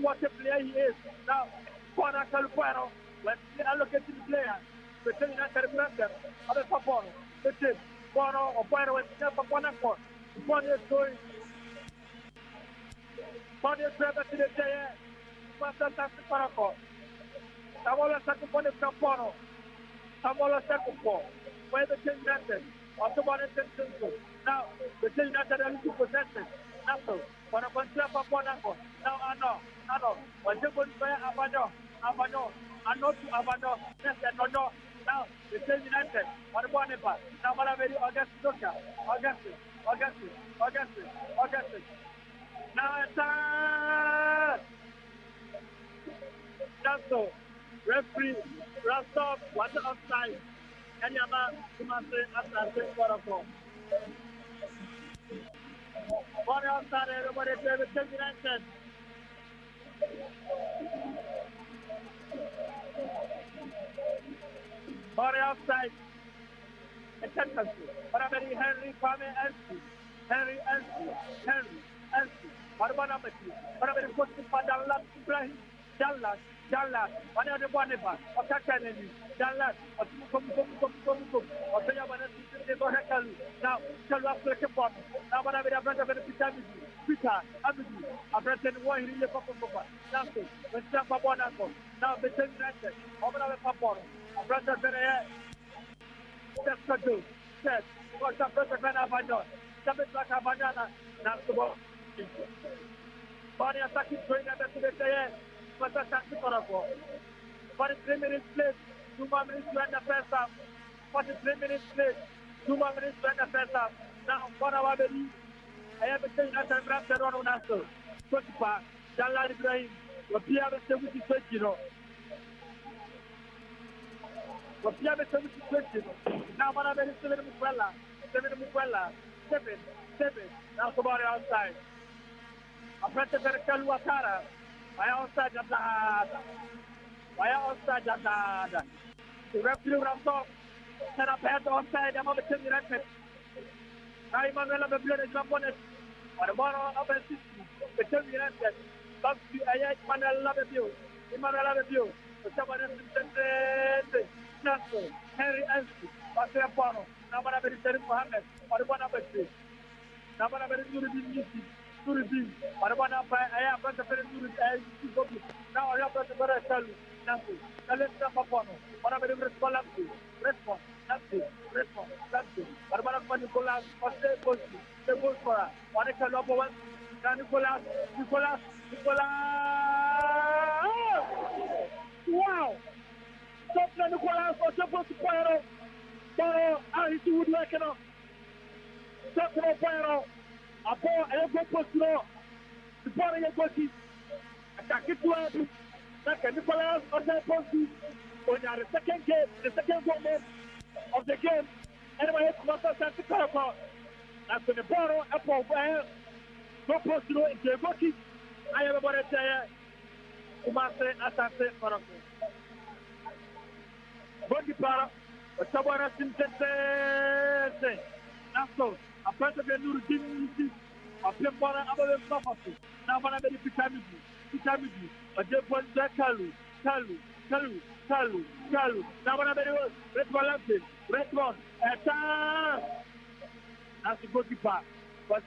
Speaker 1: what a player he is. Now, Juana Caluano, when they allocate the player, the telling that the brother, other support, the tip, Bono or Bono and Japa Bonaco, Bonnie is going. Bonnie is to the day, Master Santa Paraco, Samola Sacopone Campono, Samola Sacopo, where the king landed, Ottoman and now, the king landed and to possess it. Now, for a bunch of Bonaco, now I know, when you put by Abano, and not to Abano, yes, and no. Now, the same United, on the Bonipa, now what I'm very August. Now it's Nasso, referee, Rastov, what's outside, and Yama, Kumase, Asante, Koroko. One outside, everybody, the same United. Body outside. Attention. Parabari Henry Kwame Elsie. Henry. Parabari Parabari Kosi Padala Ibrahim. Jallas. One of the Bonifa. Otakaneni. Jallas. Otukum. Otayabana Hekalu. Now, tell us like a bomb. Now, what I have done of the Peter, Abidu, a president one in the Papa. Nothing. When Sapa Bonaco. Now, the same United. Over the Papa. A brother Ferrer. That's what do. Says, what's a brother Avano? Sabbath like a banana. Now, the ball. Body attacking train at the day. But that's a Koroko. 43 minutes late. 2 more minutes to end the first half. 43 minutes late. 2 more minutes to end the first half. Now, what about the I have a thing that I'm wrapped around Nasso. Kotipa, Jalad Ibrahim, Wapia the 70 Wapia the 70. Now, what about the 7 Mukwala? 7. Now, somebody outside. A president Kaluatara. I outside Jazada. The referee Ramsov set up head outside. I'm on the 10 minutes. I Manuela the blood is not on it. Or the moral of the system. The 10 minutes. But I Manuela the view. Manuela the view. The someone is Nasso, Henry Elsie, Pastor Bono, Namana Mediterranean Mohammed, or the one of the three. Namana Mediterranean Tourism, or the one of I have got the very tourism. Now I have got the very Kalu, Nasso, Kalesta Papono, one of the response, Nasso, or one of Nicolas, or the Bolsora, one of the Lobo one, Nicolas. Wow! Something Nicolas was supposed to play. But I would like it. Something of Paro. A ball and a good post. The ball and a good attack it to us. Like Nicolas was supposed to. When you are the second goal of the game, anyway, it's not a sense of Koroko. After the ball, a ball, go post into a goal. I have about it there. Kumase Asante Koroko. Bondi para, Sabara Sintete. Nasso, a part of the Nurudi, a Pembora Abel Sofas. Now, one of the Pitamidi, a Japon Kalu. Now, one of the Red one, attack. That's the goalkeeper. But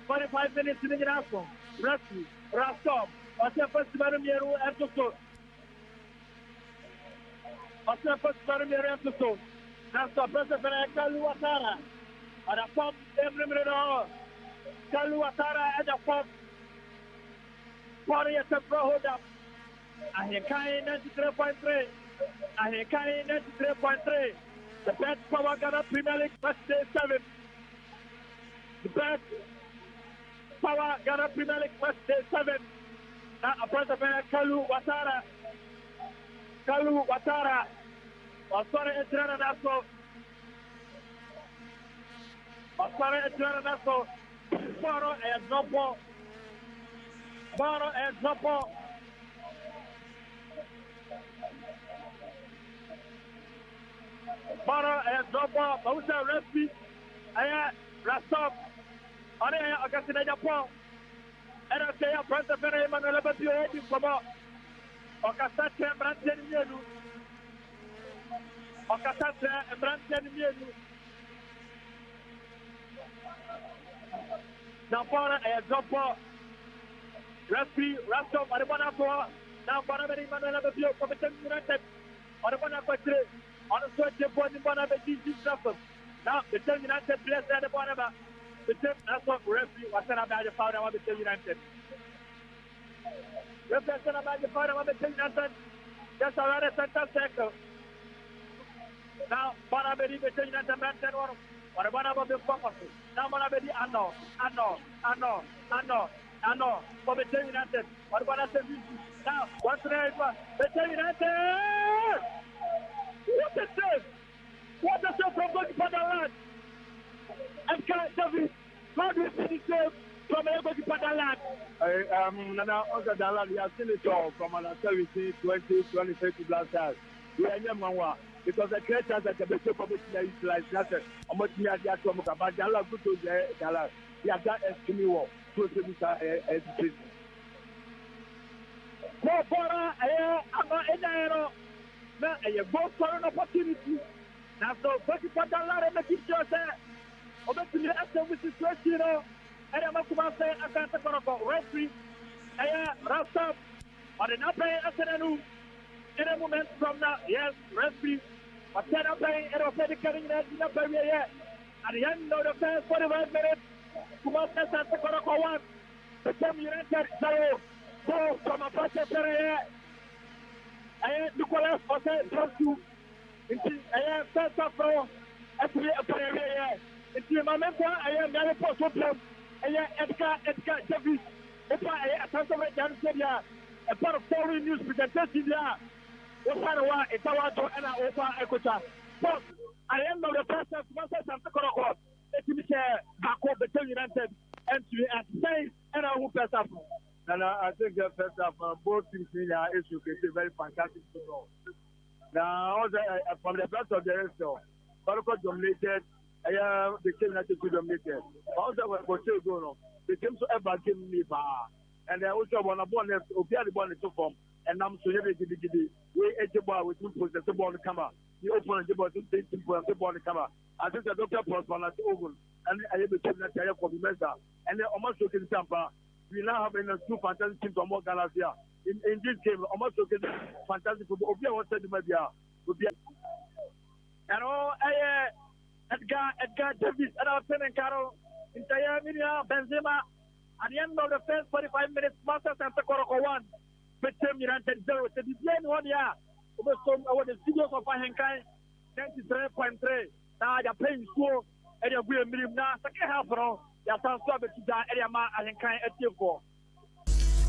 Speaker 1: 45 minutes in the Nasso, Rastov, Ɔsɛ festival mmienu ɛto so. Ɔsɛ festival mmienu ɛto so. Nanso ɔpɛsɛ fɛnɛ Kalu Watara. Ɔda fam emrimiri no. Kalu Watara ɛda fam. Pɔri yɛ temporary hold up. Ahenkan 93.3. Ahenkan 93.3. The BETPAWA Ghana Premier League Matchday 7. The BETPAWA Ghana Premier League Matchday 7. Now, a president Kalu Watara. Kalu Watara. Osare Etrana Naso. Osare Etrana Naso. Baro and Dropo. Baro and Dropo. Baro and Dropo. Bausa Respi. Aya Rastop. Aya Augustina Japan. And I say, President Emmanuel Babio, from Okasatra and Brandon Mienu. Okasatra and Brandon Mienu. Now, for a drop for Respi, Rastop, Arabana for now, for Emmanuel Babio, from the United. Arabana for three. On the 20 point in one of the GG Trafford. Now, the United players at the bottom. That's what referee was saying about the power of the United. Referee about the power of the United. That's already center circle. Now, Bonabedi, the United Manchester, or one of the purposes. Now, Bonabedi, Anno, for the United. What about the now? What's the name? The United! What is this? What is this from going for the land? And can't David, how do you see the same from everybody for the land? Nana, also the land, we have seen it all from an 17, 20, 23 to last time. We are young man, because the creators that the best public utilize nothing. I'm not here to talk about the land, good to the land. We have got a skinny wall, so to be education. For I'm not in the now, a both for an opportunity. Now, so, but you put the land and make it sure that. Obviously, after which is 20, and I'm going to say, ASANTE referee, Rastaf, but in Ape, Asenanu, in a moment from now, yes, referee, but then Ape, and Ape, carrying that in a barrier, at the end of the first 45 minutes, ASANTE 1, the BECHEM United 0, goal from a first area, and Nicolas Jose Troscu, into a first of all, actually a player. It's your moment. I am very positive. I am Edgar Davis. If I am a Tanzania, a part of foreign news presentation there. Opanawa, it's our door and I open Equator. But I am not the person who wants to go. Let me say, back up the United and to at say, and I will pass up. And I think the first half, both teams here is very fantastic football. Now, from the best of the rest, KOTOKO dominated. The team that is dominated. Also, when Portugal go on, the team so ever give me bar. And I also want to born left, Obia the ball to form, and I'm so heavy. We edge the ball with two points, the ball to come out. You open the ball to take the ball to come out. I think the doctor prosper at Ogun, and I have a team that I have for the Mesa. And they almost looking Tampa. We now have two fantastic teams from more Galaxia. In this game, almost looking fantastic football. Obia was said to my dear. And all Edgar Davis and our friend Carol in Tayaminia, Benzema. At the end of the first 45 minutes, Master Santa KOTOKO 1, BECHEM United 0. So the end 1 year, over the studios of Ahenkan 93.3. Now they're playing school, and they're going to be now. Second half, they're transferred to the area Ahenkan 84.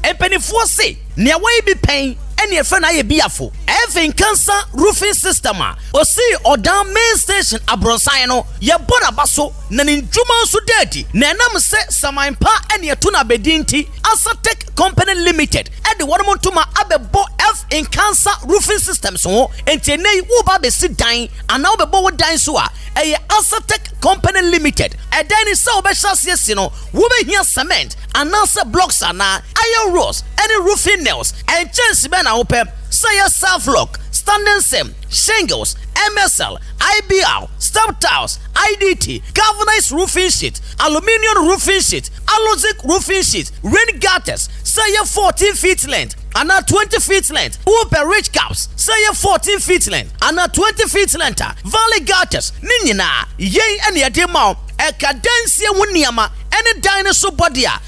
Speaker 3: Empenifo se ne awai bi pen ene efe na ye biafo Ahenkan roofing system a osi odan main station abronsan no ye boda baso na ne ndwuma so dadi na enam se samanpa ene eto na bedinti ASANTE Company Limited e de wonmo ntoma abebo Ahenkan roofing system so enti nei wo ba be si dan ana wo bebo wo dan so a eye ASANTE Company Limited e dan ni se obehya se no wo behia cement anasa blocks ana iron rods any roofing nails and chance be na open say self lock standing seam shingles MSL, IBR, step tiles, IDT, galvanized roofing sheet, aluminium roofing sheet, alozic roofing sheet, rain gutters, say 14 feet length, and 20 feet length. Whooper rich caps, say 14 feet length, and 20 feet length. Valley gutters, Ninina, yea, and Yadimau, a cadencia wuniama, and a dinosaur body, a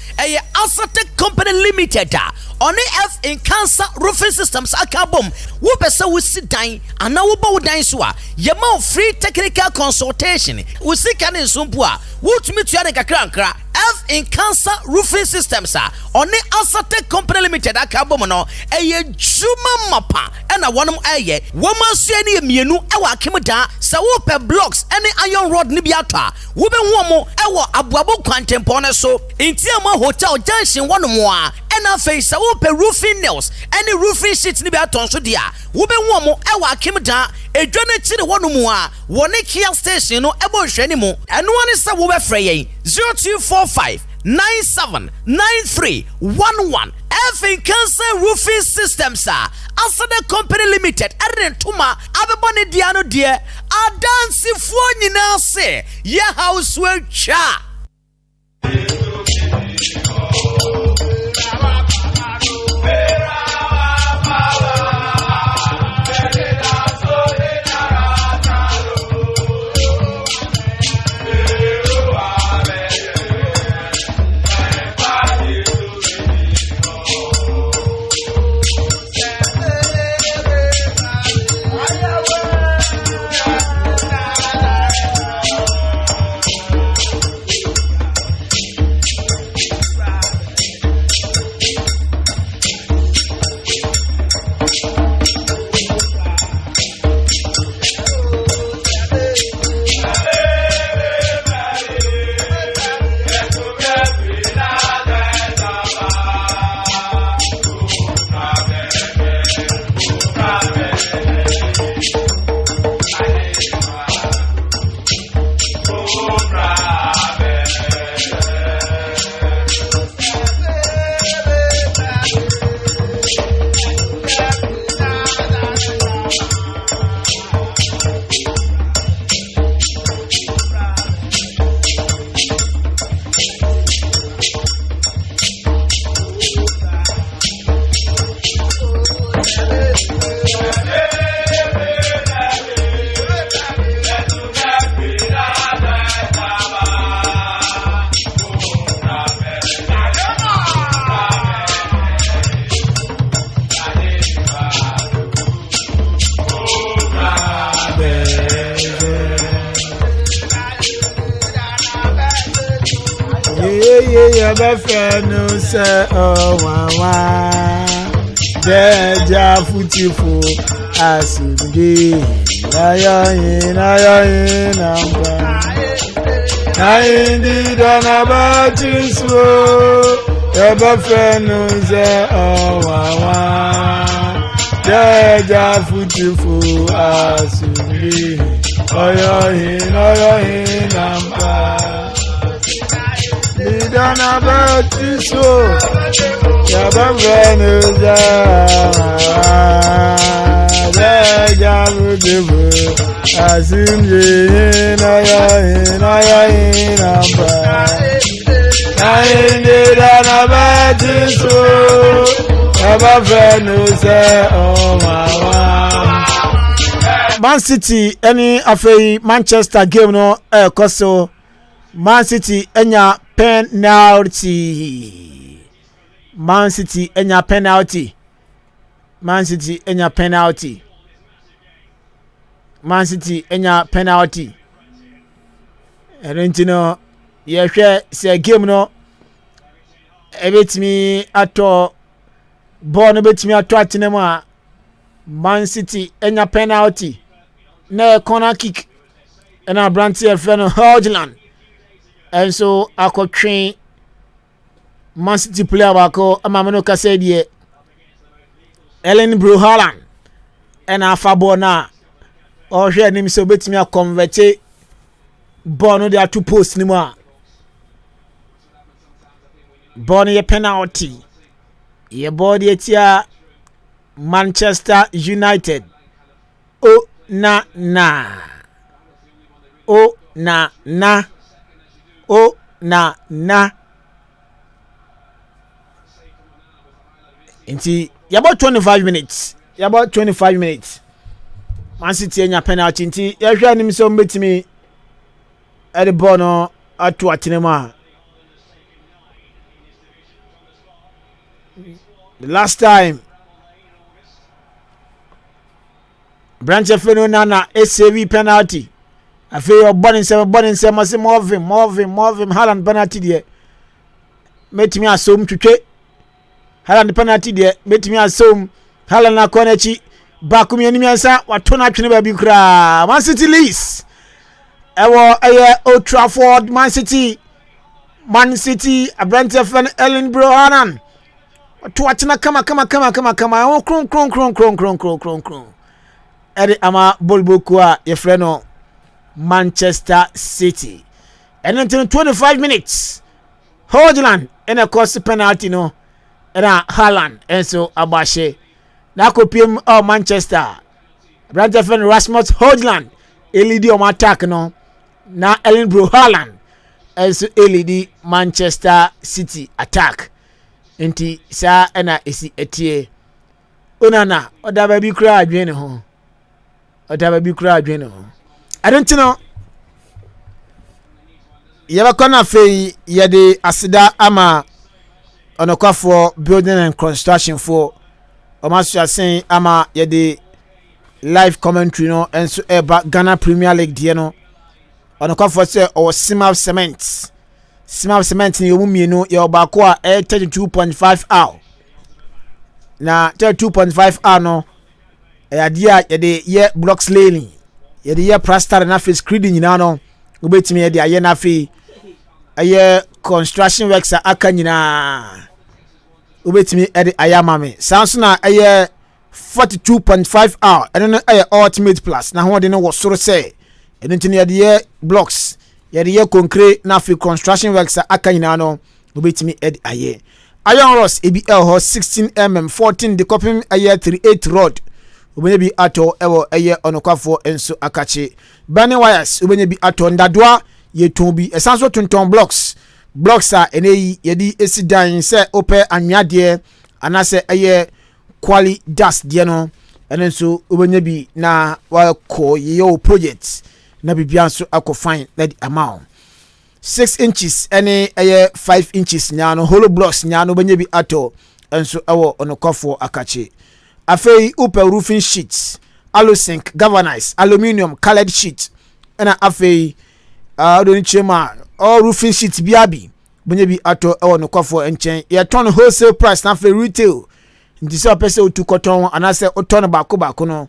Speaker 3: ASANTE Company Limited. On F in cancer roofing systems akabom wo pese wo si dan ana wo ba wo dan so a ye ma free technical consultation wo sika ne nsompo a wo tumi tua ne kakra nkra F in cancer roofing systems a on ASANTE Company Limited akabom no eye juma mapa na wonom eye wo ma so ne mienu e wa akemda se wo pe blocks ene iron rod ne bi atwa wo be hu mo e wo aboabo kwantempo ne so intiama hotel junction wonom a ena face pe roofing nails any roofing sheets ni be aton so dia wo be hu mo e wa akemda edwane chi ne wono mu a wone Kia station no e bo hwe ni mu eno ane se wo be frɛ yen 0245 979311 Ahenkan roofing systems ASANTE Company Limited Erentuma abebone dia no de adansi fo nyina se ye house we cha
Speaker 4: Abafenu se owawa deja futifu asinde ayoyin amba ayindi dana batiso abafenu se owawa deja futifu asinde ayoyin amba Dana batiso yabavenuza deja futifu asinde ayoyin amba ayindi dana batiso abafenuza owawa Man City any afei Manchester game no koso Man City enya penalty. Man City enya penalty. Man City enya penalty. Man City enya penalty. Erentino yehwe se game no ebetimi ato ball no betimi ato atenemu a Man City enya penalty na corner kick na Branty Efeno Hodgland. And so I could train Man City player wako amamano kasedi Ellen Bruhalan and Afabona or here name so betimi a convert Bono there two posts nima Bono ye penalty ye body etia Manchester United na na o na na o na na nti about 25 minutes about 25 minutes Man City enya penalty nti yahwe anim so mbetimi e de ball no atu atenema. The last time Branch Feno Nana SAV penalty. I feel your bonning seven must move him Haaland penalty there. Met me assume to check Haaland penalty there. Met me assume Haaland na konechi bakumi enemy ansa watona twene ba bi kra. Man City leads. Ewo Old Trafford Man City Branch Feno Ellen Brohanan. To watching kama kron. Eri ama bolbokua yefreno Manchester City. And until 25 minutes, Hodgland in a course penalty no, and Haaland and so Abashe. Na kopiem Manchester. Brantford Rasmus Hodgland LED on attack no. Na Ellen Bro Haaland and so LED Manchester City attack. Enti sa ena esi etie. Onana odaba bi kura adwene ho. I don't know. Yaba kona fe yede asida ama onokwa for building and construction for omasu saying ama yede live commentary no enso eba Ghana Premier League die no onokwa for say o Simab Cement ni omu mienu ye obako a 32.5 hour na 32.5 hour no adia yede ye blocks lane yede ye plaster na face screening nyina no obetimi yede aye na fe aye construction works aka nyina obetimi yede ayama me sanso na aye 42.5 hour eno no aye ultimate plus na ho de no wosoro se eno ntini yede ye blocks yede ye concrete na fe construction works aka nyina no obetimi yede aye Iron Ross ABL ho 16mm 14 de coping aye 38 rod ubenye bi ato ewo eye onokwafo enso akachi burning wires ubenye bi ato ndadwa yeton bi esanso tonton blocks a eneyi yedi esidan se ope anwade anase eye quali dust die no enso ubenye bi na wa ko ye project na bibia nso akofine na di amount 6 inches ene eye 5 inches nyano hollow blocks nyano ubenye bi ato enso ewo onokwafo akachi afei upe roofing sheets alusink galvanized aluminium colored sheet na afei odoni chema all roofing sheets biabi benye bi ato ewo no kwafo enchen ye ton wholesale price na afei retail ndi se opese otu koton anase oton bako no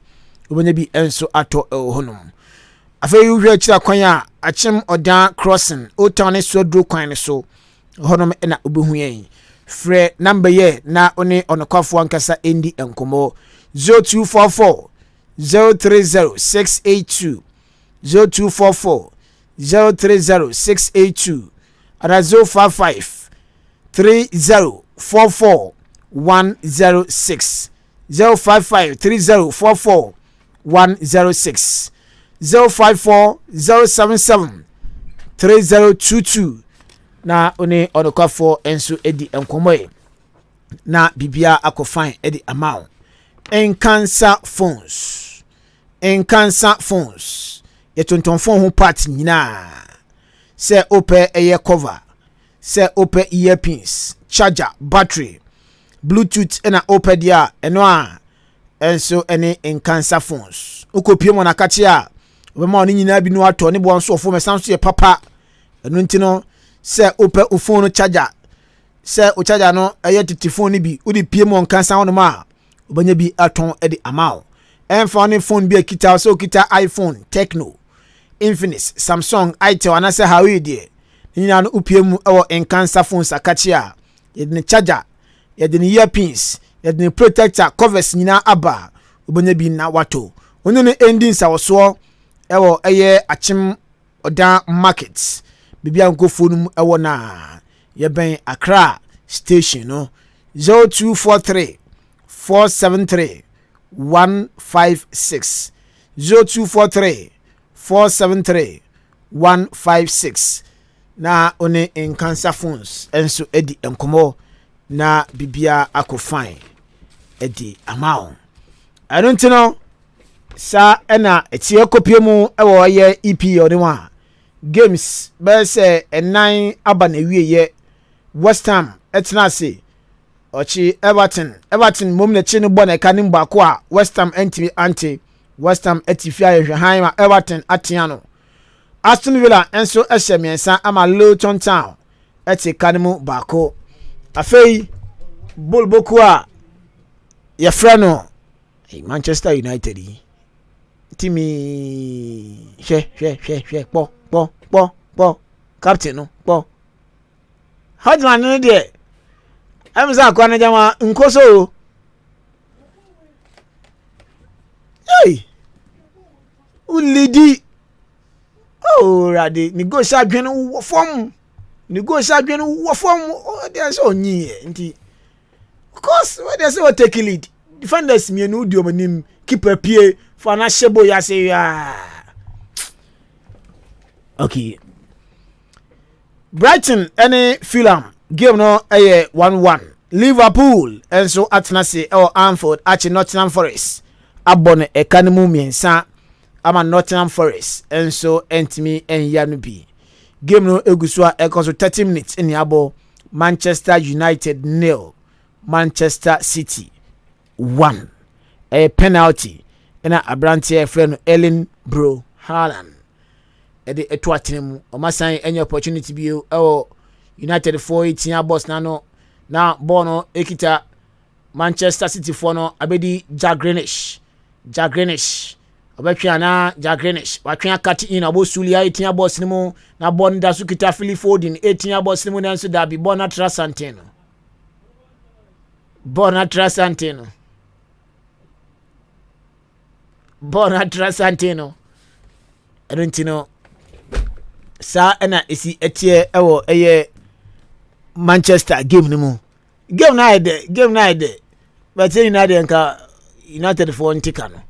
Speaker 4: benye bi enso ato ewo honum afei uhwe kira kwan a achim odan crossing oton so dro kwan so honum na obehu yen Fre number ye na one onokwafo ankasa endi enkomo 0244 030682 0244 030682 ara 055 3044 106 055 3044 106 054 077 3022 na one onokwafo enso edi enkomoe na bibia akofine edi amount Ahenkan phones yetonton phone ho part nyina se ope eye cover se ope earpiece charger battery bluetooth na ope dia eno a enso ene Ahenkan phones ukopie mo na kache a obema oni nyina bi no ato ne bo nso ofo mesanso ye papa eno ntino se ope phone charger se o charger no eye titi phone bi udi pie mo Ahenkan wono ma obanya bi aton edi amount phone bi akita so kita iPhone Tecno Infinix Samsung Itel anase Huawei de nyina no upie mu ewo Ahenkan phones akachi a yedine charger yedine earpiece yedine protector covers nyina aba obanya bi na wato onu ne ending sawoso ewo eye achim odan market bibia nkofonu ewo na yeben Accra station no 0243 473 156 0243 473 156 na one in cancer phones enso edi enkomo na bibia akofine edi amount I don't know sa ena etie kopie mu ewo ye EP odinwa games be se enan aba na wie ye West Ham etna se ochi Everton mom na chi ne bo na kanim ba ko a West Ham anti West Ham etifia ye hwan ma Everton atiano Aston Villa enso ehemiensa ama Luton Town eti kanimu bako afei bolboku a ye freno Manchester United timi hwe po captain no po Hodgman no de amza kwa na jama nkoso ulidi rade negotiate adwene wo form they so nyi nti of course when they say what take lead defenders me no di omanim keeper pie for na shebo ya say okay Brighton any Fulham game no 1-1 Liverpool and so atnase Anfield at Nottingham Forest abone ekanimu miensa ama Nottingham Forest and so entimi enyanu bi game no eguso a ekoso 30 minutes in yabo Manchester United 0 Manchester City 1 a penalty ena abrantie friend Ellen Bro Haaland ede eto atenemu o masan any opportunity bi United 4-18 boss na ball no ekita Manchester City for no abedi Jack Grealish obetwa na Jack Grealish watwa kati in abosulia 18 boss ni mu na ball da su kita Philip Foden 18 boss ni mu na so da bi ball na Trasantino Arentino sa ena esi etie ewo eye Manchester game ni mu game na ide but United nka United for ntika no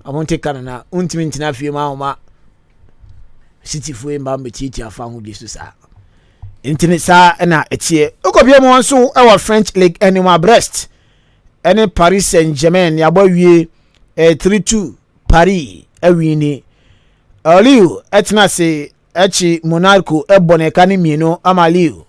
Speaker 4: amontika na untimi ntina fie ma City fue mba mbetiti afa hu di so sa intini sa ena etie okobie mo nso ewo French League anywhere Brest ene Paris Saint-Germain ya bowie 3-2 Paris awini Lille etna se echi Monaco ebone kani mieno ama Lille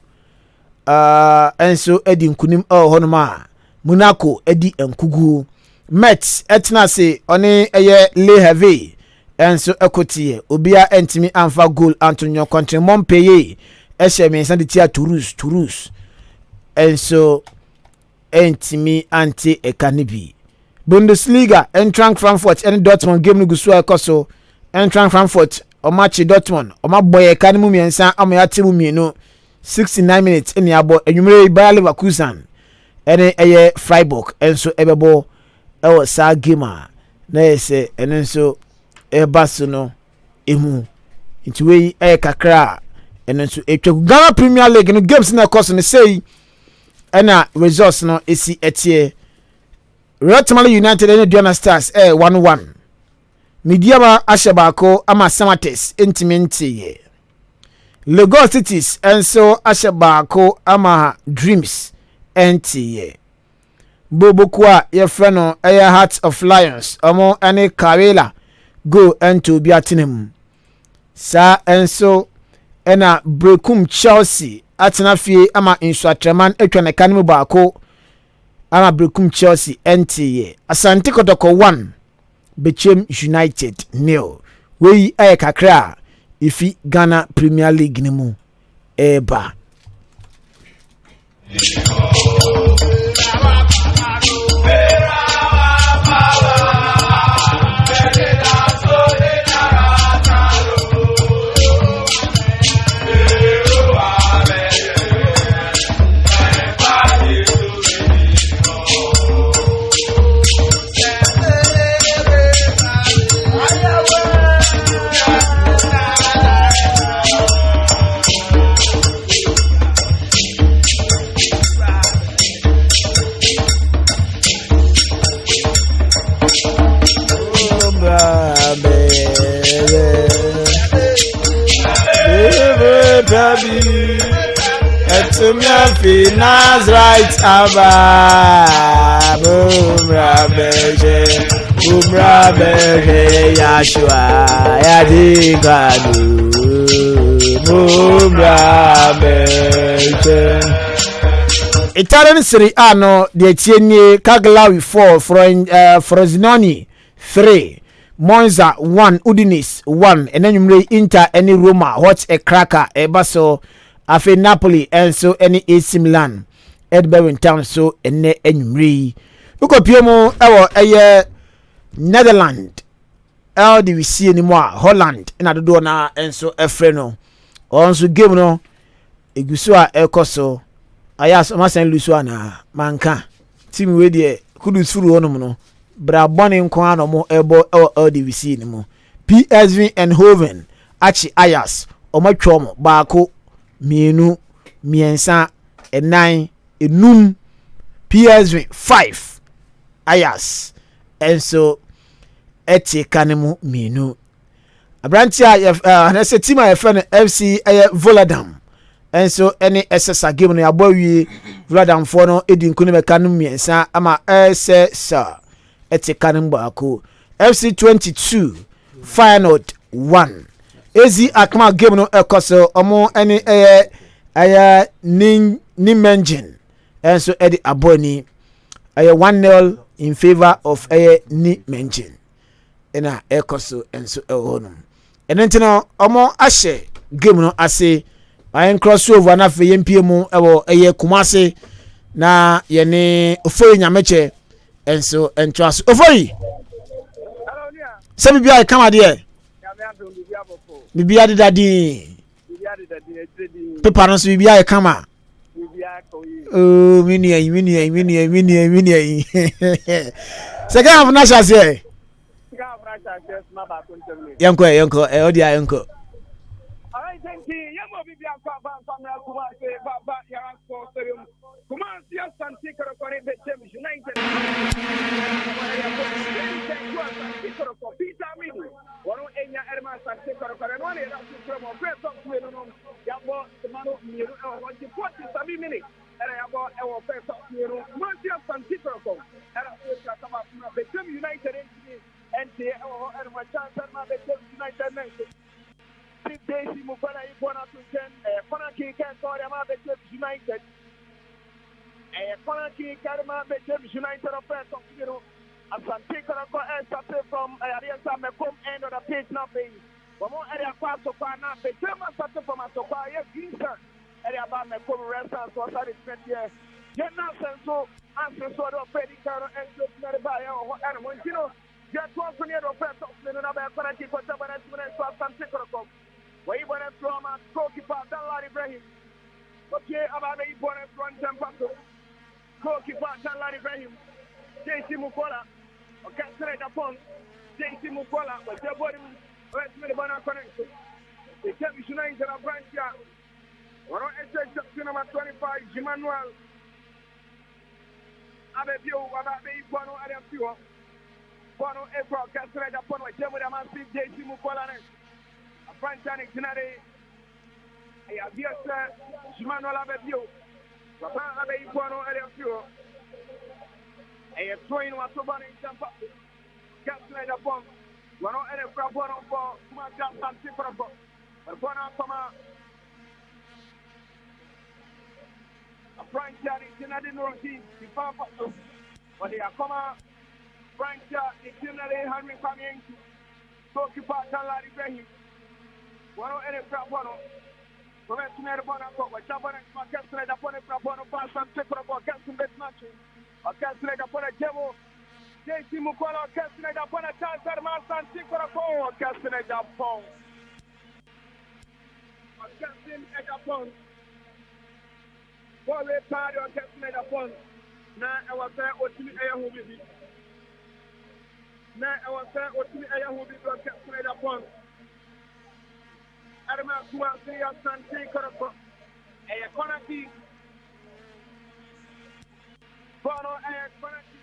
Speaker 4: enso edi nkunim honoma Monaco edi enkugu Metz etna se oni eye Le Havre enso ekotie obia entimi anfa goal Antonio Conte Montpellier ehye de tia Toulouse enso entimi anti ekanibi Bundesliga Eintracht Frankfurt and Dortmund game nugusu ekoso Eintracht Frankfurt o match Dortmund o maboye kanimu miensa amyatimu mienu 69 minutes in yabo enwumere Bayer Leverkusen ene eye Freiburg enso ebebo ewo sa game na ese enenso ebaso no emu ntiwe kakra enenso etwaku Ghana Premier League no games na ekoso ne sei ena results no esi etie Rotterdam United and Diana Stars 1-1 Midiama Ashabako ama Samates intimate Lagos Cities and so Ashabako ama Dreams NTA Bobokwa Yefreno Air Hearts of Lions Omo ane Karela go into Biatinum Sa and so ena Brekum Chelsea Atenafie ama Insuatreman etwane kanimu bako ama Brekum Chelsea NTA Asante Kotoko 1 BECHEM United 0 we kakra ifi Ghana Premier League ni mu eba baby. To me, finance right about Bumra Beje, Yashua, Yadigadu, Bumra Beje. Italian Serie A no the Etienne Cagliari 4 Frosinone 3 Monza 1 Udinese 1 and then you Inter any Roma hot a cracker a basso afe Napoli and so any AC Milan Edinburgh town so ene enyumri ukopiem ewo Netherlands LDC ni mo Holland na dodo na enso efre no onso game no egusu a ekoso ayas masan lusu ana manka team we de kudus furu onum no bra bone nko ano mo ebo LDC ni mo PSV Eindhoven achi ayas omatwom baako mienu miensa enan enum PSV 5 ayas enso eti kanemu mienu abrantia na se team a FN FC Volendam enso any SSA game no yabo wi Volendam for no edi nkunu be kanemu miensa ama SSA eti kanemu baako FC 22 final 1 Ezi akma game no ekoso omo any ni mention enso edi aboni 1-0 in favor of ni mention ena ekoso enso ehonum enentino omo ahye game no ase ayen crossover na fe yempie mu ewo Kumase na yene ofoyi nyameche enso entwaso ofoyi sabi bia kama de bibia de dadi pepa no so bibia kama oh mini second half na shase yanko odia yanko
Speaker 1: alright thank you yamo bibia kwa Kumase baba yanko stadium Kumase Asante Korokore BECHEM United Peter Minu wano enya erma Asante Korokore no le rasu promo press up we no yabo mano miru o di 40 minutes era yabo e wo press up miru Kumase Asante Korokore era so kama BECHEM United and the erma chance erma BECHEM United nation Desi Mufana Ipona to 10 Konaki Kantori ama BECHEM United Konaki Karma BECHEM United of Press of Zero Asante Korokore started from Ariasa Mekom end of the page now paying Wamo area kwa sokwa na BECHEM started from Asokwa yes Ginsan area ba Mekom restaurant so started 20 years Jenna Senso answer so do predicar and so na ba ya o ana mo ntino ya to so ne do press of Zero na ba Konaki ko tabana so Asante Korokore we want to throw my goalkeeper Danlad Ibrahim. Okay, about the important front tempo. Goalkeeper Danlad Ibrahim. JC Mukola. Okay, straight upon JC Mukola. But the body let's make the banner connection. The Kevin United of Francia. We're on number 25, Emmanuel. Abebio, Ababe, Bono, Adamio. Bono, Ebro, straight upon what Jemmy JC Mukola. Franchani Kinare, I have here, sir, Shimano Labio, Papa Abe Iguano, Elefio, a train was so bunny jump up, calculate upon one of any problem for Kumaka and Tiprapo, upon our comma. A Franchani Kinadi Norti, the Papa, but they are comma, Franchani Kinare, Henry coming, Goalkeeper Danlad Ibrahim. One of any problem. Correct me upon a cover. Japan calculate upon a problem. Pass and take up a calculate match. A calculate upon a demo. JC Mukola calculate upon a chance at Master and take up a calculate upon. A calculate upon. Ball a party or calculate upon. Now I was there or to me a who will be. Now I was there or to me a who will be calculate upon. Arma Kumase Asante Korokore Konaki Bono Konaki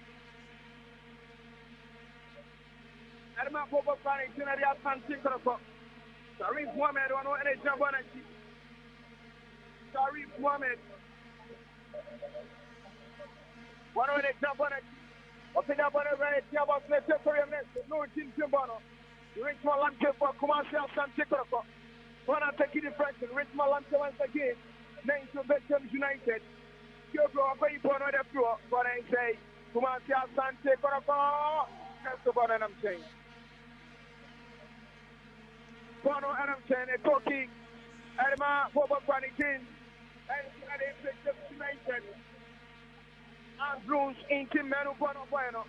Speaker 1: Arma Bobo Pani Tinari Asante Korokore Sarif Mohamed Wano and Jabonaki Sharif Mohammed. One of the Japanese. Opinion about the right, Yabba Fletcher for your next. No team Timbano. Richmond Lanke for Kumasi Asante Koroko. One are taking the fraction. Richmond Lanke once again. Name to BECHEM United. Kyoko Akwai Bono the floor. But I say Kumasi Asante Koroko. That's the one I'm saying. Bono and I'm saying a cookie. Elma Bobo Quanitin. And BECHEM United. And Bruce in Team Manu Bono Bueno.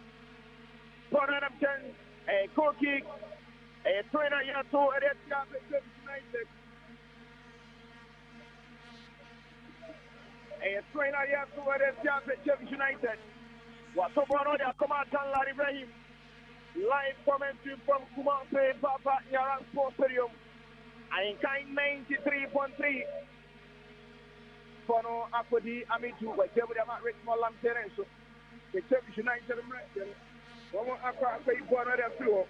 Speaker 1: Bono and I'm saying a cookie. A trainer here to BECHEM United. A trainer here to BECHEM United. What's up on the command and Larry Ibrahim? Live commentary from Kumasi Papa Yaran Sports Stadium. Ahenkan 93.3. Bono Akodi Amitu, whatever they are Richmond Lamterenso. BECHEM United American. One more Accra Pay Bono the floor.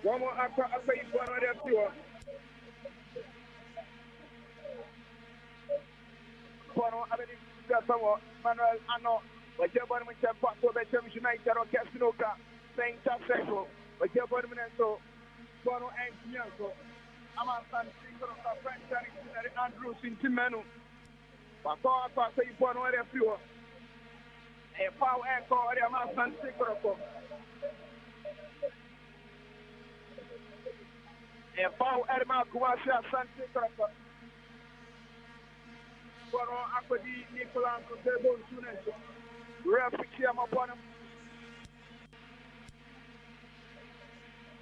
Speaker 1: One more Accra Pay Bono the floor. Bono Abedi Manuel Ano. Whatever we can pass over BECHEM United or Casinoka, Saint Taseco, whatever we so Bono and Yanko, Amasan Single of French and Andrews in Timenu. Papa, Papa, Bono, and a few. A power echo, or Amasan Single. A power Edma Kuasia Santi. Bono Akodi Nicolas Tebo Suneso. Referee him upon him.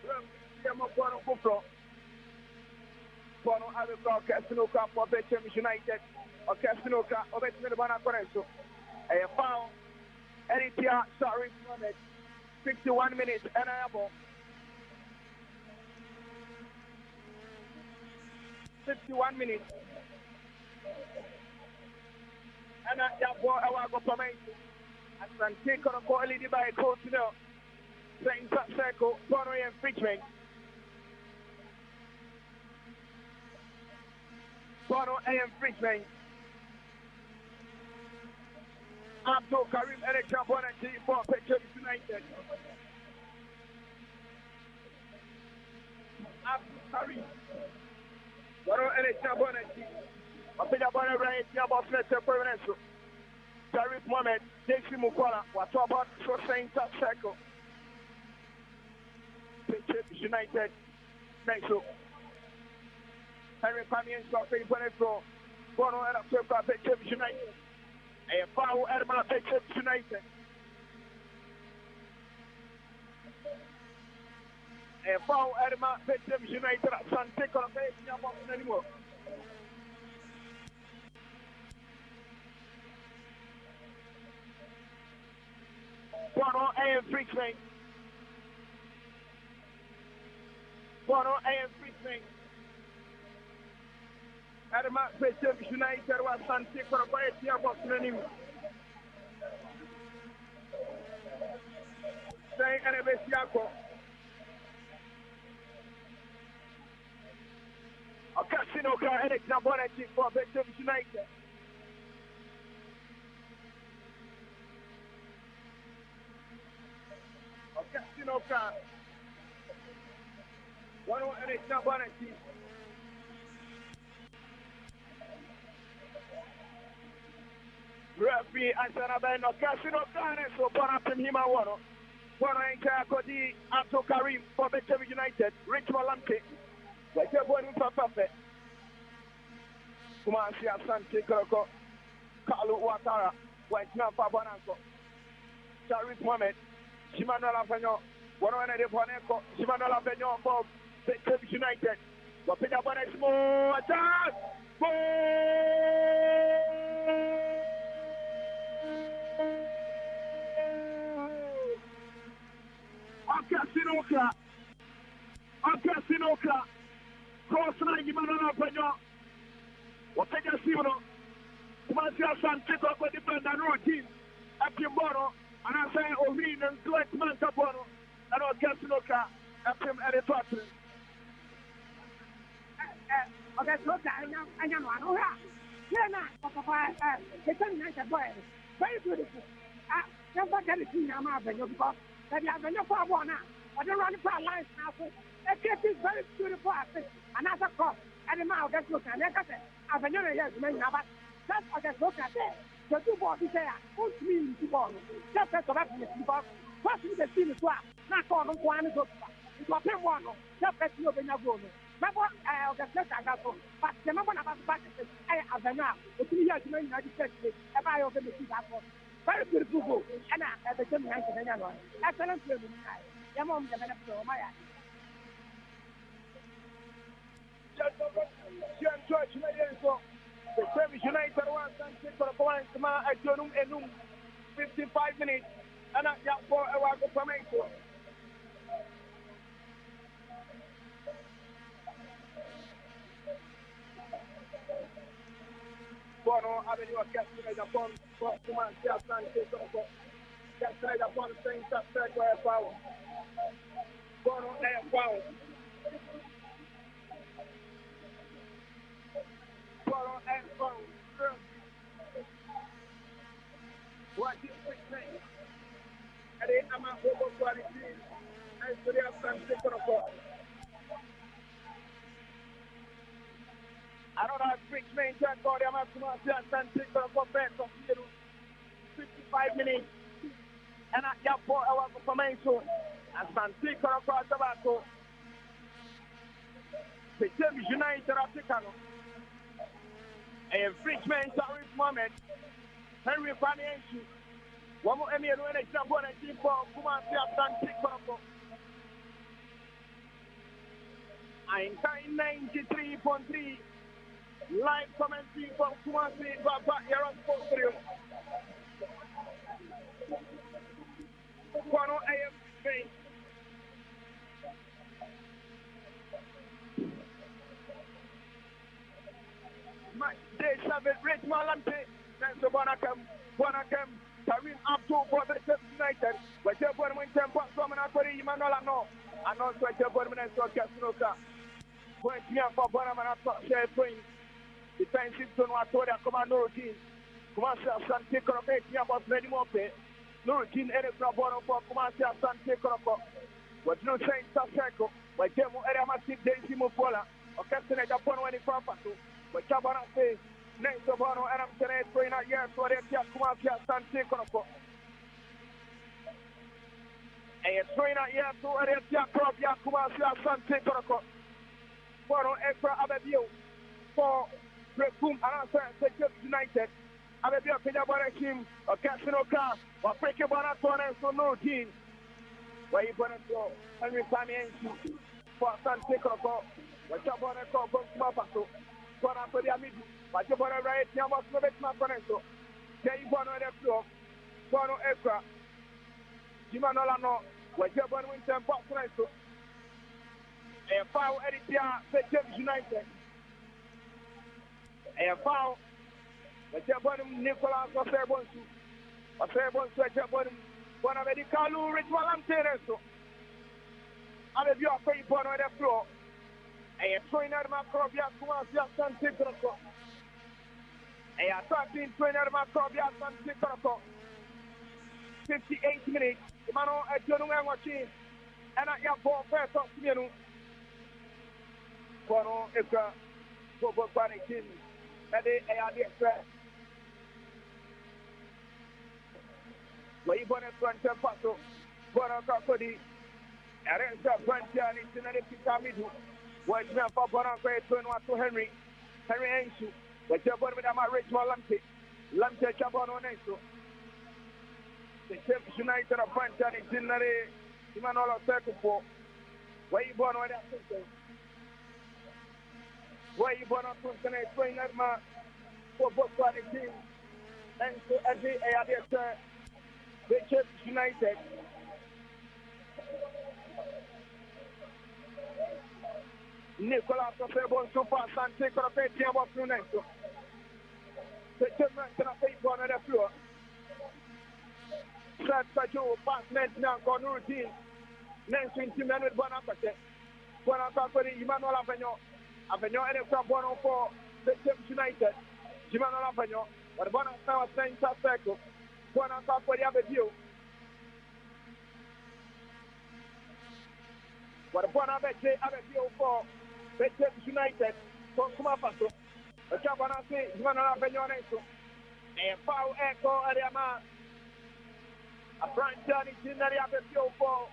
Speaker 1: Referee him upon him. Buffalo. Bono Adebayo Casinoka for BECHEM United. Or Casinoka or BECHEM Correction. A foul. Eritia Sharif Mohammed. 61 minutes and a half. 61 minutes. And I want to comment. Asante Koroko leading by coach now. Saint Circle, Bono and Fitchman. Bono and Fitchman. Abdul Karim Ahenkan Bonati for BECHEM United. Abdul Karim. Bono Ahenkan Bonati. Opinion about the right, Yabba Fletcher for your next. Sharif Mohammed, J.C. Mukwala, what's about so saying top circle? BECHEM United, next up. Henry Pamian Sophie Bonifro, Bono and Africa, BECHEM United. A foul Edma BECHEM United. A foul Edma BECHEM United at Asante Koroko anymore. Bono and Fitchman. Bono and Fitchman. Adama BECHEM United was Asante Koroko anymore. Saying Anabesiako. A Casinoka Ahenkan Bonati for BECHEM United. Casinoka. One more Ahenkan Bonati. Referee Ansanabeno Casinoka so Bonapim Himawano. Bono Enka Kodi Abdul Karim for BECHEM United. Richmond Lanke. Whatever one for perfect. Kumasi Asante Koroko. Kalu Watara. White man for Bonanko. Sharif Mohammed. Shimano Lavenyo. One of the Boneco. Shimano Lavenyo for BECHEM United. Wapita Bonesmo attack. Casinoka. Cross line, Shimano Lavenyo. Wapita Simono. Kumasi Asante Koroko defend and routine. Apimbono. And I say, Orin and Gleck Mantabono, and I'll get to look at him at the bottom.
Speaker 5: Okay, so I know. Yeah, now, Papa, it's a nice boy. Very beautiful. Never get it in your mouth, because that you have no problem now. I don't run for a line now. A case is very beautiful. Another cross. And the mouth gets looked at. I've been here, yes, many of us. That's what I look at there. The two bodies there, who's mean to ball? Just as a reference, because what's in the scene is what? Not on one is over. It's what they want. Just as you open your room. Remember, I'll get let I got home. But the number of us back I have a now. The 3 years in the United States, if I open the sea, very beautiful book. And I have a gym hands in the excellent film. Your mom, the benefit of my eye.
Speaker 1: Church, the service United once and six for a point, at Jonum and 55 minutes, and I got 4 hours of formation. Bono Avenue Castle upon Command ASANTE Castle upon Saint Sacred Power. Bono Air Power. Bono Air Power. What is the name? And then I'm a global quality and to the ASANTE. I don't have big main track for them as much as ASANTE for 55 minutes. And I got 4 hours of formation. ASANTE for across the battle. BECHEM United Africano. A Frenchman, sorry, moment. Henry Fanny. One more Emmy and when I jump on a team for ASANTE for Ahenkan 93.3. Live commentary from Kumasi, Baba, Yaron Sports. One AM Spain. MATCHDAY 7, Richmond Lamte, Nancy Bonacam, Karim Abdul for the United, but you're born when Temple from an Aquari, Manola, no, and also you're born when I saw Casinoka. Point me up for Bonamana, share point. Defensive zone was told that command no routine. Commence ASANTE Koroko, me about many more pay. No routine, any problem for commence ASANTE Koroko. But no saying circle, but Jemo area massive daisy Mupola, or Captain Japan when he proper to. But Jabana says, next of Bono, and I'm saying, going out here for the commence ASANTE Koroko. A trainer here to the commence ASANTE Koroko. Bono extra Ababio for. Boom, and BECHEM United. I will be a Kenya Borekim, a Casino car, or Freaky Bonaton, and so no team. Where you going to go? Henry Fanny for ASANTE Koroko. What you're going to call Bonapato. Bonato the Amidu. But you're going to write Yamos Novitma Conento. Jay Bono the floor. Bono Ekra. Jimanolano. What you're going to win them box Conento. A foul editor, BECHEM United. A foul. The Jabon Nicolas of Fairbansu. A Fairbansu at Jabon. One of the Kalu Richmond Tereso. I will be a pay upon the floor. A trainer Macrobia Kumasi ASANTE Koroko. A attacking trainer Macrobia ASANTE Koroko. 58 minutes. Mano at Jonum watching. And I have 4 first of Menu. Bono Eka. Bobo Panikin. That they are the express. Where you born in front of Paso, born on Cocody, arrest the frontier and it's in the Pitamidu. Where it's not for born on Great Twin to Henry Ensu. But you're born with a Richmond Lamte Chabon on Ensu. The BECHEM United of Frontier and it's in the Imanola Circle 4. Where you born with that system? Where you born on Tuesday, train at my for both party team. And so as they are there, BECHEM United. Nicolas of Fairborn so far, ASANTE Koroko, team of Flunesso. BECHEM United of Fairborn on the floor. Flat Pajo, pass now, Corner routine. Next 20 minutes, Bonaparte. Bonaparte, Emmanuel Avenue. Avenue and a one for BECHEM United. Jimano Avenue. But one now center circle. One on top for the other view. But one other view for BECHEM United. For Kumapaso. The Chabana say Jimano Avenue and so. And foul echo Ariama. A branch down in the other view for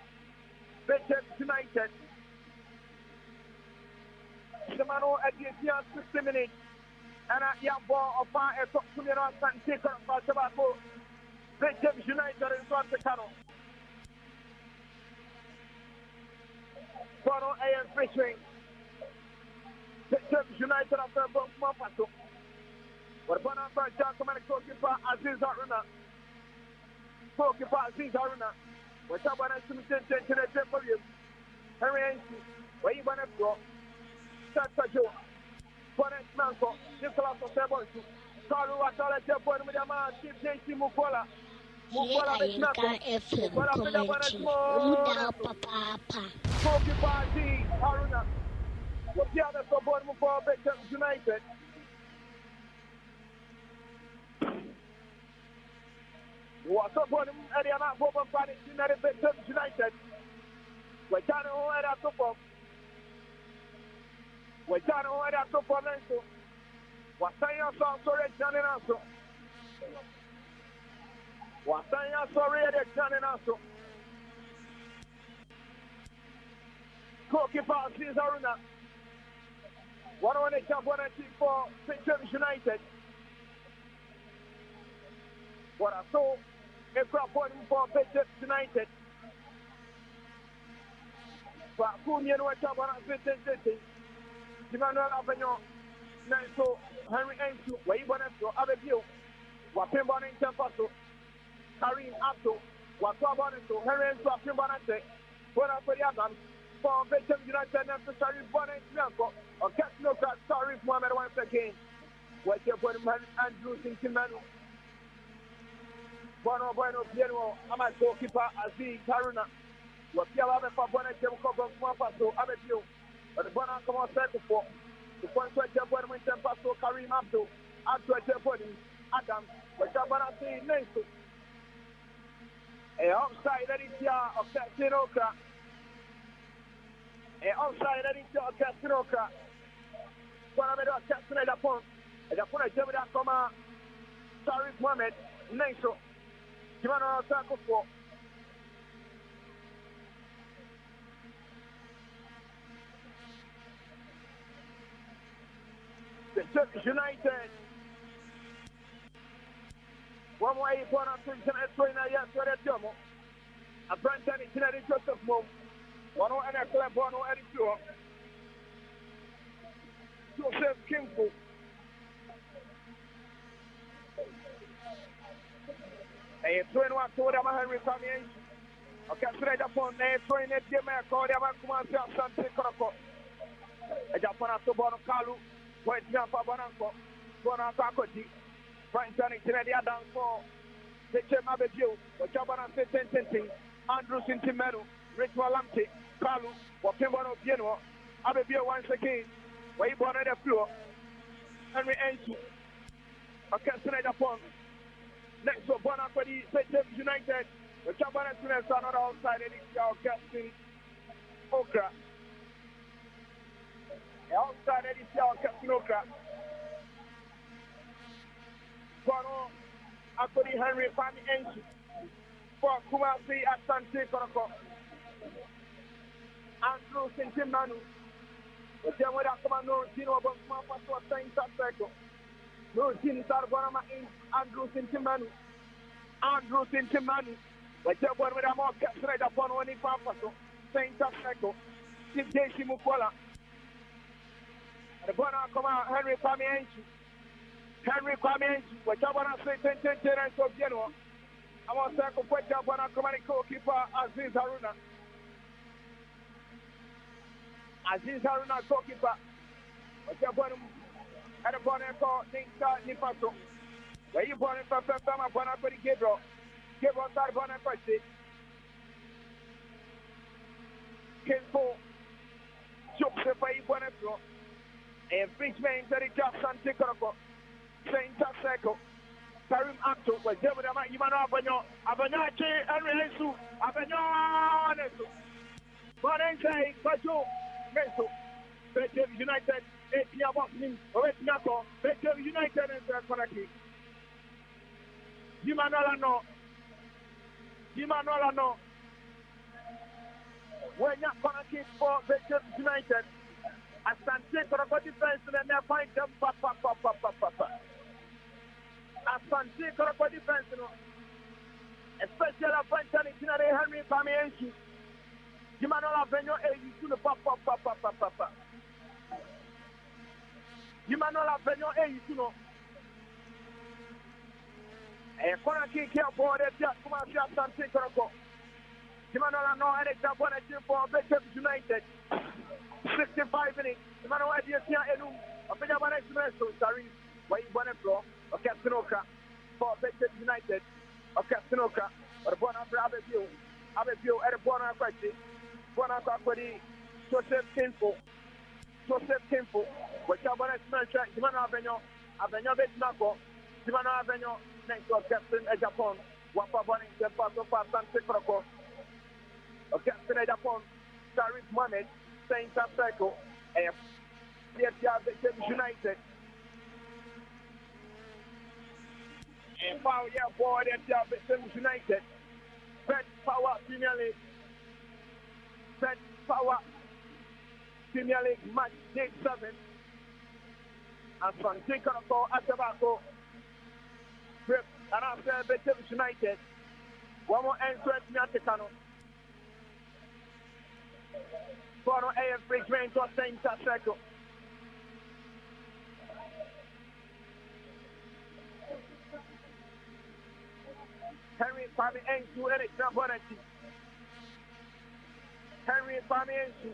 Speaker 1: BECHEM United. Jimano at the 60 minutes. And I have ball of fire at Promotional Purposes for Tabako. BECHEM United in front of the canal. Bono AM Fishing. BECHEM United after Promotional. But Bono Jacob and goalkeeper Aziz Haruna. Goalkeeper Aziz Haruna. But Tabana Sumitten to the Temple. Henry Ainsley. Where you want to go? Santa Joe. Bonnet Manco, Nicolas Osebon, Carlo Atala, Jabon with a man, Chief JC Mukola.
Speaker 6: Ahenkan FM commentary. Muda papa.
Speaker 1: Koki Party, Haruna. What's the other support for BECHEM United? What's supporting Ariana Bobo Party in BECHEM United? We're trying to head up to pop. We're trying to head up to Polenso. What's saying us sorry, Johnny Nasso? What's saying us sorry, Johnny Nasso? Goalkeeper Aziz Haruna. One on the championship for BECHEM United. What I saw a crop for BECHEM United. But who knew what championship? Emmanuel Avenue, Nanso, Henry Ensu, where you want to have a view. Wapimban in Tempaso, Karim Abdo, Wakabaneso, Henry Ensu, Apimbanate, Bona Periagan, for BECHEM United necessary Bonnet Bianco, or Catnoka, sorry, Mohamed once again. Where you're going to Andrew Sintimanu. Bono Bueno Piero, I'm goalkeeper Aziz Haruna. What you have for Bonnet Tempo, Paso, Abetio. But the Bona come on circle for the point where Jabon went and pass to Karim Abdo, Abdo Jabon, Adam, but Jabana say Nancy. A outside Editia of Catinoka. A outside Editia of Catinoka. Bonameda Castaneda upon, and upon a Jabada Coma, Sarif Mohamed, Nancy. Jimano circle for. BECHEM United. One way for us to explain a yes for the Jomo. A brand new Joseph Mom. One and a club, one and two. Joseph Kimpo. A 21 to the Henry Family. Okay, straight upon a 20 game. I call them ASANTE KOTOKO. A Japan to Bono Kalu. Wait, jump up on Uncle. Bono Kakoti. Frank Johnny Tinedia down for BECHEM Avenue. The Jabana Sentencing. Andrew Sintimenu. Ritual Lamte. Kalu. Wapimbono Pieno. Avenue once again. Where you born on the floor. Henry Ensu. Okay, straight upon. Next to Bona for the BECHEM United. The Jabana Tunes are not outside. It is our captain. Okra. Outside Edition Captain Okra. Bono Akodi Henry Fami Ensu for Kumasi ASANTE KOTOKO. Andrew Sintimanu. The Jamada Commando Tino Bonsma Paso Saint Sapeco. No Tin Sarbonama in Andrew Sintimanu. Andrew Sintimanu. The Jamada with a more captured upon one in Papaso Saint Sapeco. Tideshi Mukola. The Bona come out, Henry Kwame Ensu. Henry Kwame Ensu, which I want to say 10 of Genoa. I want to say, which I want to come and goalkeeper Aziz Haruna. Aziz Haruna, goalkeeper. Which I want to, and the Bona call Ninka Nipaso. Where you born in Papa, Bona for the Gabriel. Gabriel Bona for the Kimpo. Jokes if I want to. Infringement very just Asante Koroko. Center circle. Karim Acto was there with Imano Abanyo. Abanyachi and Resu. Abanyo Nesu. Bonense, Bajo, Meso. BECHEM United. Etia Bosnin. Oretnako. BECHEM United and Konaki. Jimanolano. When you're Konaki for BECHEM United. Asante Koroko defense and they find them papa. Asante Koroko defense, especially a French itinerary Henry Pamiensi. Jimanola Venyo to the papa. Jimanola Venyo to no. A corner kick here for the Kumasi Asante Koroko. Jimanola no and example for BECHEM United. 65 minutes. Jimanola Diatia Enu. A Benjamin Expresso, sorry. Why you want to go? Okay, Sinoka for BECHEM United. Okay, Sinoka. Or Bonafra Abbeview, and a Bonaquati. Bonaquati, Joseph Kinfo. Which I want to mention, Jimano Avenio Betnako, Jimano Avenio, next to Captain Ejapon, Wapa Bonnie, the Paso Asante Koroko. A Captain Ejapon, Sharif Mohamed, Saint Cycle, and BECHEM United. And power board at BECHEM United. BETPAWA Premier League. BETPAWA Premier League match day 7. Asante Koroko Atabako. And after BECHEM United. One more answer at Natikano. For no AF Bridgman to Saint Cycle. Henry Pami Ensu and Examponati. Henry Pami Ensu.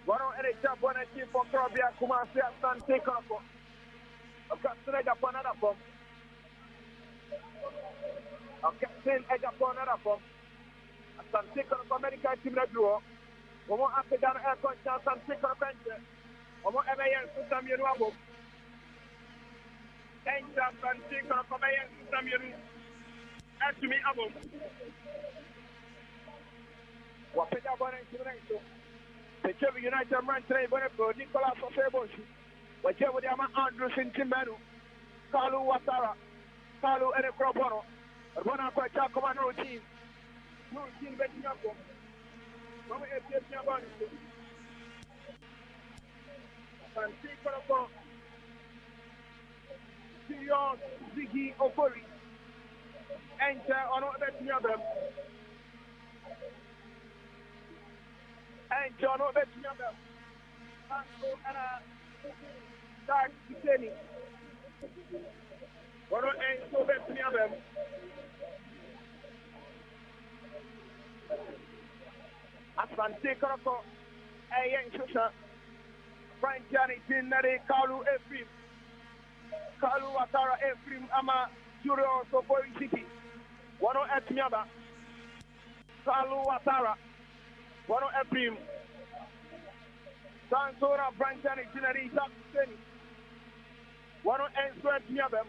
Speaker 1: One on Examponati for Krobia Kumasi Asante Koroko. A captain upon another bomb. A captain upon another bomb. Asante Koroko American team that drew. One after that air conscious Asante Koroko. One MAN Susam Yenuabo. Thanks Asante Koroko MAN Susam Yenu. To me, Abo. What pick up on it? BECHEM United man today, but Nicolas Oseboshi. Whichever they are Andrews in Timbanu, Kalu Watara, Kalu and a Cropono, Rona Quacha Commando team. No team betting up. Mama is about it. And see Koroko. Sirius Ziggy Ofori. Enter on what that's near them. Enter on what that's near them. And start to Kenny. What enter that's near them. Asante Koroko. Ayen Susa. Frank Jani Tinari Kalu Efrim. Kalu Watara Efrim Ama Juro Sopori City. One on Etmiaba, Kalu Watara, one on Eprim, Sansora Branchani Itinerary Sapseni, one on Enswet Miabem,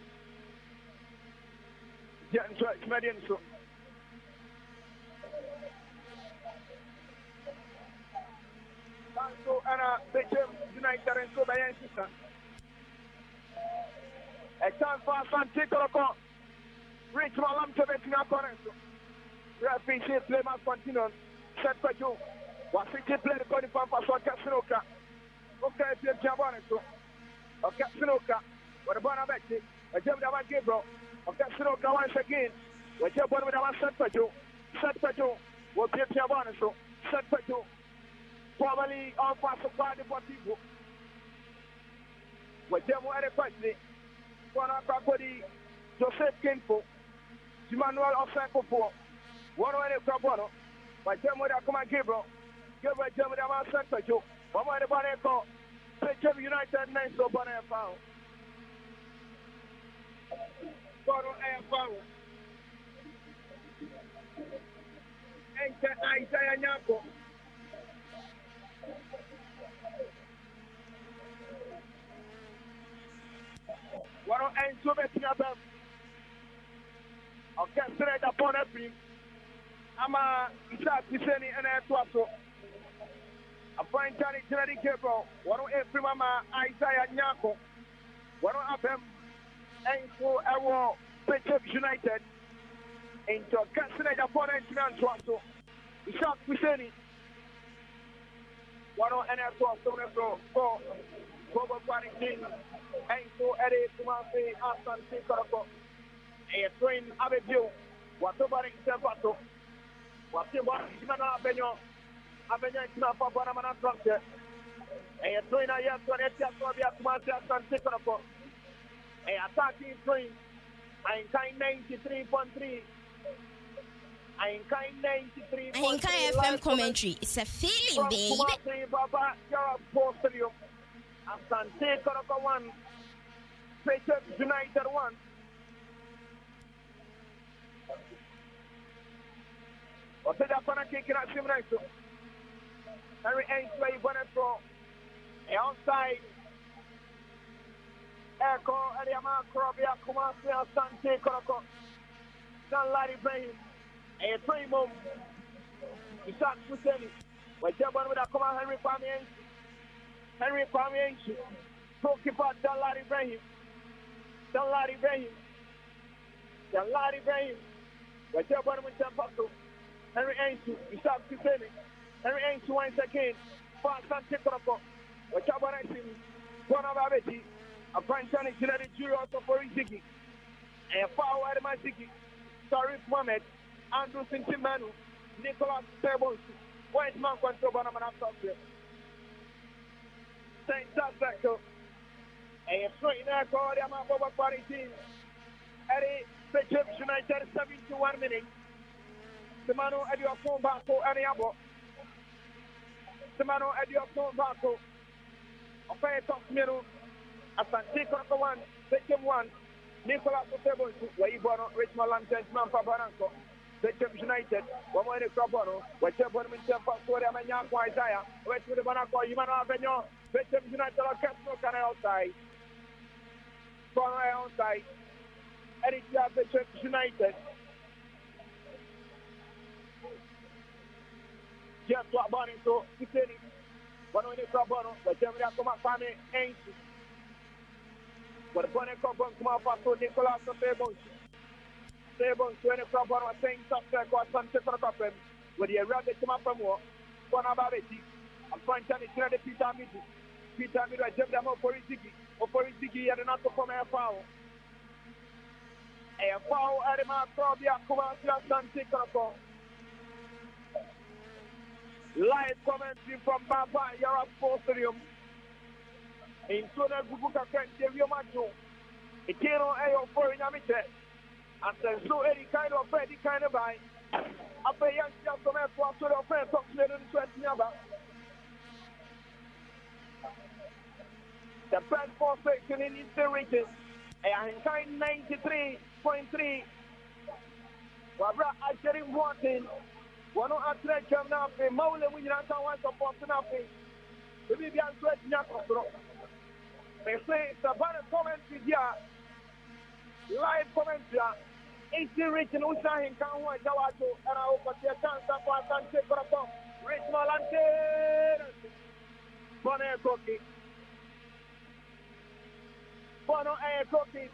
Speaker 1: Jenswet Median So. Sanso and BECHEM United and So by Sister. A chance for Asante Koroko. Rich Malam to make now correct. Referee play must continue. Set for you. What play the code for Sinoka. Okay, if you're Jabon. Okay, Sinoka. What about Betty? A job that I give, bro. Okay, Sinoka once again. What you're born with our set for you. Set for you. What you're Jabon. Set for you. Probably all parts of the people. What you're more adequately. One of our Joseph Kinfo. Emmanuel Osenko for one way to Cabono, but Germany come and give bro. Give a Germany about Santa Joe. One way to Boneco, BECHEM United name so Bonnet found. Bono and found. Enter Isaiah Nyako. so betting about. Okay, straight upon a film. Ama Isaac Piseni and Atwaso. A fine Johnny Kennedy Cable. One of every mama Isaiah Nyako. One of them. And so I will BECHEM United. Into a straight upon a Atwaso. Isaac Piseni. One of Atwaso. So, Bobo Quarantine. And so Eddie Kumasi Asante KOTOKO. A train Avenue. Whatever in Sepato. Whatever in Avenue. Avenue in Panamana Structure. A train I have to let Yasovia Kumasi Asante KOTOKO. A attacking train. Ahenkan 93.3. Ahenkan 93.3.
Speaker 2: Ahenkan FM commentary. It's a feeling, baby.
Speaker 1: Baba, you're Stadium. Asante KOTOKO 1. BECHEM United 1. What's that corner kicking at him right? Henry Ainsley went through. Outside. Echo Eliama Krobia Kumasi Asante KOTOKO. Don't let it bring him. A 3 move. Isaac Piseni. We're jumping with a command Henry Kwame. Henry Kwame. Goalkeeper don't let it bring him. Don't let it bring him. Don't let it bring him. We're jumping with Temple. Henry Ainsley, Isaac Piseni. Henry Ainsley once again. For Asante KOTOKO. We're jumping with him. One of our Betty. A French and United Jury also for Iziki. And foul at Maziki. Tariq Mohamed. Andrew Sintimanu. Nicholas Pebbles. White man control Banamana Software. Saint Sassacco. And straight in there, call the amount of quarantine. Eddie BECHEM United 71 minutes. Semano Eddie of phone back for any abo. Semano Eddie of phone back for a fair top middle. Asante KOTOKO 1, BECHEM 1, Nicholas Pebbles, Waibono, Richmond Lanterns, Mampa Baranco, BECHEM United, one more in the Crobono, where Chebon Temple, Soria Manako Isaiah, where to the Banaco, Yumano Avenue, BECHEM United, or Castro Can outside. From outside, Ericia BECHEM United. Just what Bonnie to Kitty, one in the Crobono, where Chebon Family ain't. But when come out for Nicolas Pebbles, Pebbles, when it comes on saying something like Asante KOTOKO, when you run the come from war, one about it, I'm trying to tell the Peter Midu. Peter Midu, I jumped them up for Iziki, and not to come a foul. A foul at the mark from the Asante KOTOKO. Live commentary from Baba Yara Sports Stadium. In Tona Gubuka Rio Macho, it came on a foreign amateur. And then so any kind of buy. After young gentlemen for sort of fair talk to 20 about the best four section in the region. Ahenkan 93.3. Wabra Asheri Martin. One of our thread come now. Maule we not want to support nothing. The Bibian sweat Yakro. They say it's a bad commentary here. Live commentary. It's the region who say in Kanwa Jawato and I hope the chance of Asante KOTOKO. Richmond Lanterns. Bono Air Cookie. Bono Air Cookie.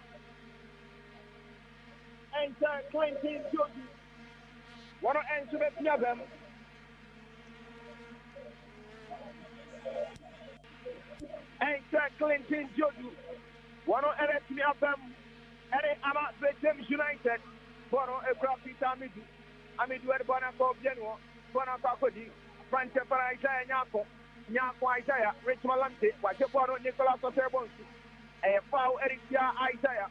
Speaker 1: Enter Clinton Joji. One of enter the them. Enter Clinton Joju. One of me of them. Eddie Ama BECHEM United. Bono Ebra Peter Amidu. Amidu at Bonako Genoa. Bonako Kodi. Franche para Isaiah Nyako. Nyako Isaiah. Richmond Lante. Wajepono Nicolas Pebbles. A foul Ericia Isaiah.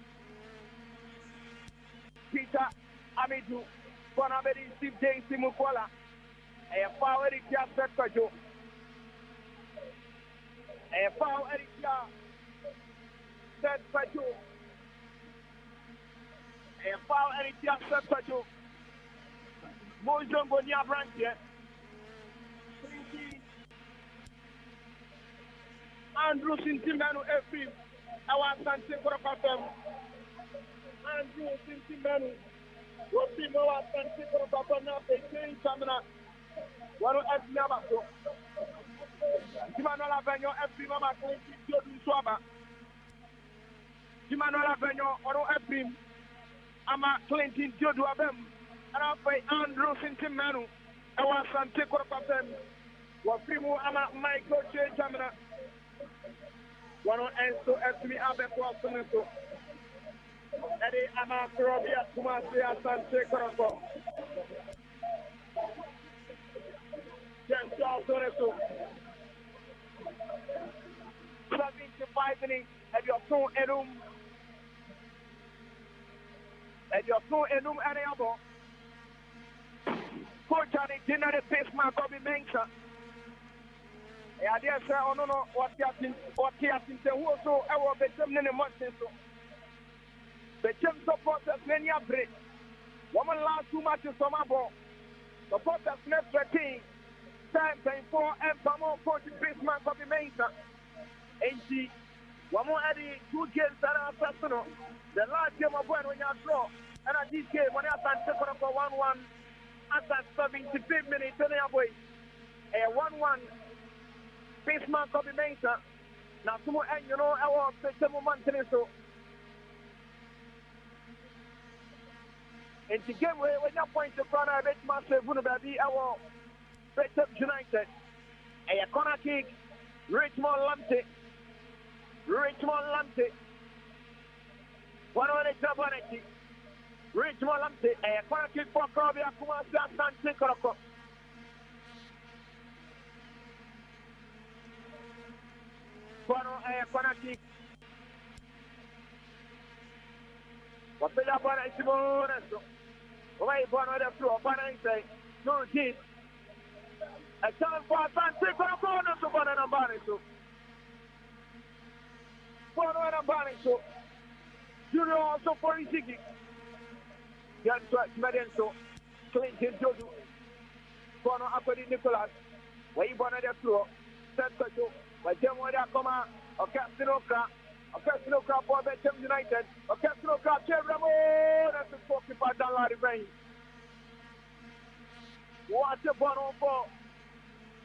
Speaker 1: Peter Amidu. Bonabedi Steve J. Simukola. A foul Ericia Petkajo. A foul Ericia Petkajo. A foul Ericia Petkajo. Mojon Bonia Branche. Andrew Sintimanu Efrim. Our Asante KOTOKO. Andrew Sintimanu. What team was Asante Koroko now? They Samina. What do Yamato? Timanola Benyo, every mama going to Swaba. Timanola Benyo, or every Ama Clinton Jodu Abem. And I'll pay Andrew Sintimanu. I was Asante Koroko. What Primo Ama Michael J. Jamina. One on Enso Esmi Abeko Sunuto. Eddie Ama Krobia Kumasi Asante Koroko. James Soneto. 75 minutes at your phone enum. At your phone enum and elbow. Coach on the dinner the face man Bobby Mensa. I dare say, oh no, what you have been saying, who also I will BECHEM in the month. BECHEM supporters many a break. Woman last 2 matches from my ball. Supporters next 13. Time for and Pamo coach Christmas Bobby Mensa. And she, one more Eddie, 2 games that are personal. The last game of when you draw. And at this game, when you have to take for 1-1 at that 75 minutes, turning away. A 1-1. Christmas Bobby Mensa. Now, tomorrow, and you know, I will take some momentum. So, and to get away when you point to front of it, Master Vunababi, I will BECHEM United. A corner kick, Richmond Lamptey. One on the Jabaneti. Richmond Lamptey. A corner kick for Krobia Kumasi Asante Koroko. Corner kick. Wapela bwana Isimoneso. Why bwana the floor? Bwana inside. No team. A challenge for Asante Koroko. No so bwana nambari so. Bwana nambari so. Junior also for Isiki. Yan Twat Medenso. Clinton Jodu. Bwana Apodi Nicholas. Why bwana the floor? Set Kato. BECHEM where they come out. Okay, Sinoka for BECHEM United. Okay, Sinoka, Cheramo. That's the goalkeeper down the rain. What a ball for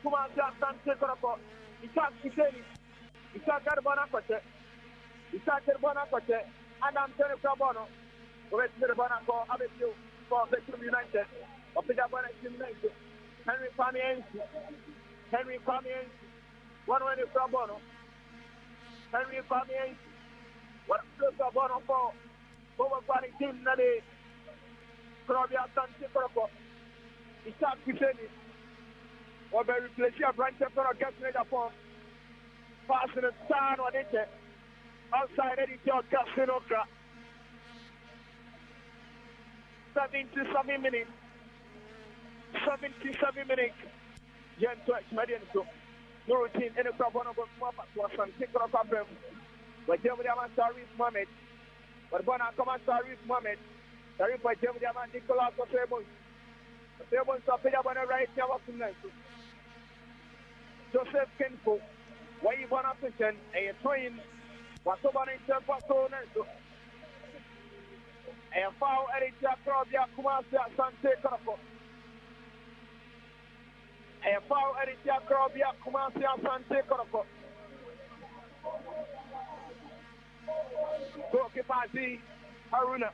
Speaker 1: Kumasi Asante Koroko. Isaac Kiseni. Isaac Garbanakote. Isaac Garbanakote. Adam Tenekrabono. West Mirabanaco, Abetio for BECHEM United. Opida BECHEM United. Henry Pamiensi. One way from Bono. Henry Pamiensi. What a Bono for overcrowding team Nade. Krobia Asante Koroko. Isaac Kiseni. Or by replacing a branch of against the form. Passing the stand on it. Outside editor Casinoka. 77 minutes. 77 minutes. Jen Twitch Medianso. No routine in the crowd. One of us was some ticket of problem. But Germany Tariq Mohamed. But Bona Command Tariq Mohamed. Tariq by Germany Nicolas of Fairmont. Fairmont of Payabana right now of Nelson. Joseph Kenko. Why you want to send a train? What's over in Temple Nelson? And foul Eric Krobia Kumasi Asante Koroko. And foul Eritia Krobia Kumasi Asante Koroko. Goalkeeper Z Haruna.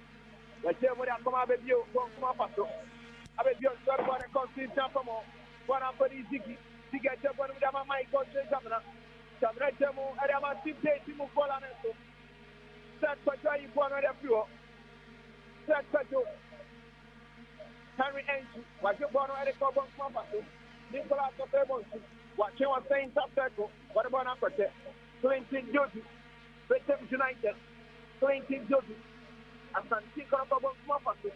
Speaker 1: BECHEM would have come out of you, come up. I bet you are going to concede Jampamo. One of the Ziggy. Ziggy, one with my Michael J. Jamina. Jamina Jamo, and I'm a team day to move on. Set for Jay, one of the few. Set for Joe. Henry Enchi, what you born at the Cobon Mapato. Nicolas of Fairmont, what you were saying, top circle, what about Aperte? Clinton Joji, BECHEM United, Clinton Joji, Asante Koroko Mapato,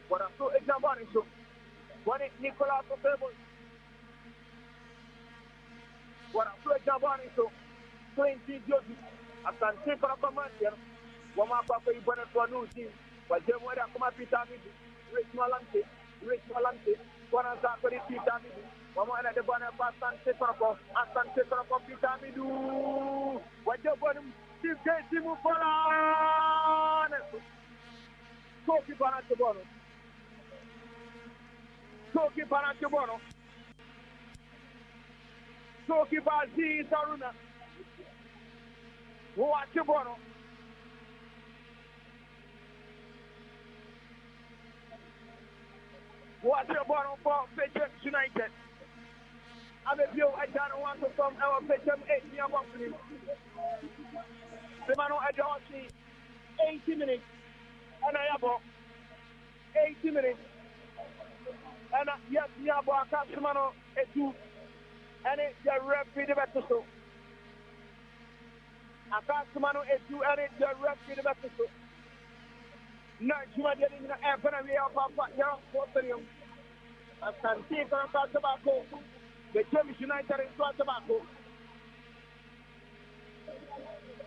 Speaker 1: what I saw examining so. What is Nicolas of Fairmont? What I saw examining so. Clinton Joji, Asante Koroko Mantier, Wamapa for you, for a new team, but then when I come up with Rich Malante, one of the Peter Midu. One of the Bonaparte Asante Koroko, Peter Midu. What you want to do? Move on. Goalkeeper at the bottom. Goalkeeper at the bottom. Goalkeeper Z Saruna. Who at the bottom? What's your bottom for BECHEM United? I'm a few I don't want to come our BECHEM 8 year company. The man I don't see 80 minutes and I have 80 minutes and yes, we have a customer at 2 and it's the referee the better so. A customer at 2 and it's the referee the better so. No, you are getting the air and we are Papa. ASANTE for tobacco. BECHEM United in tobacco.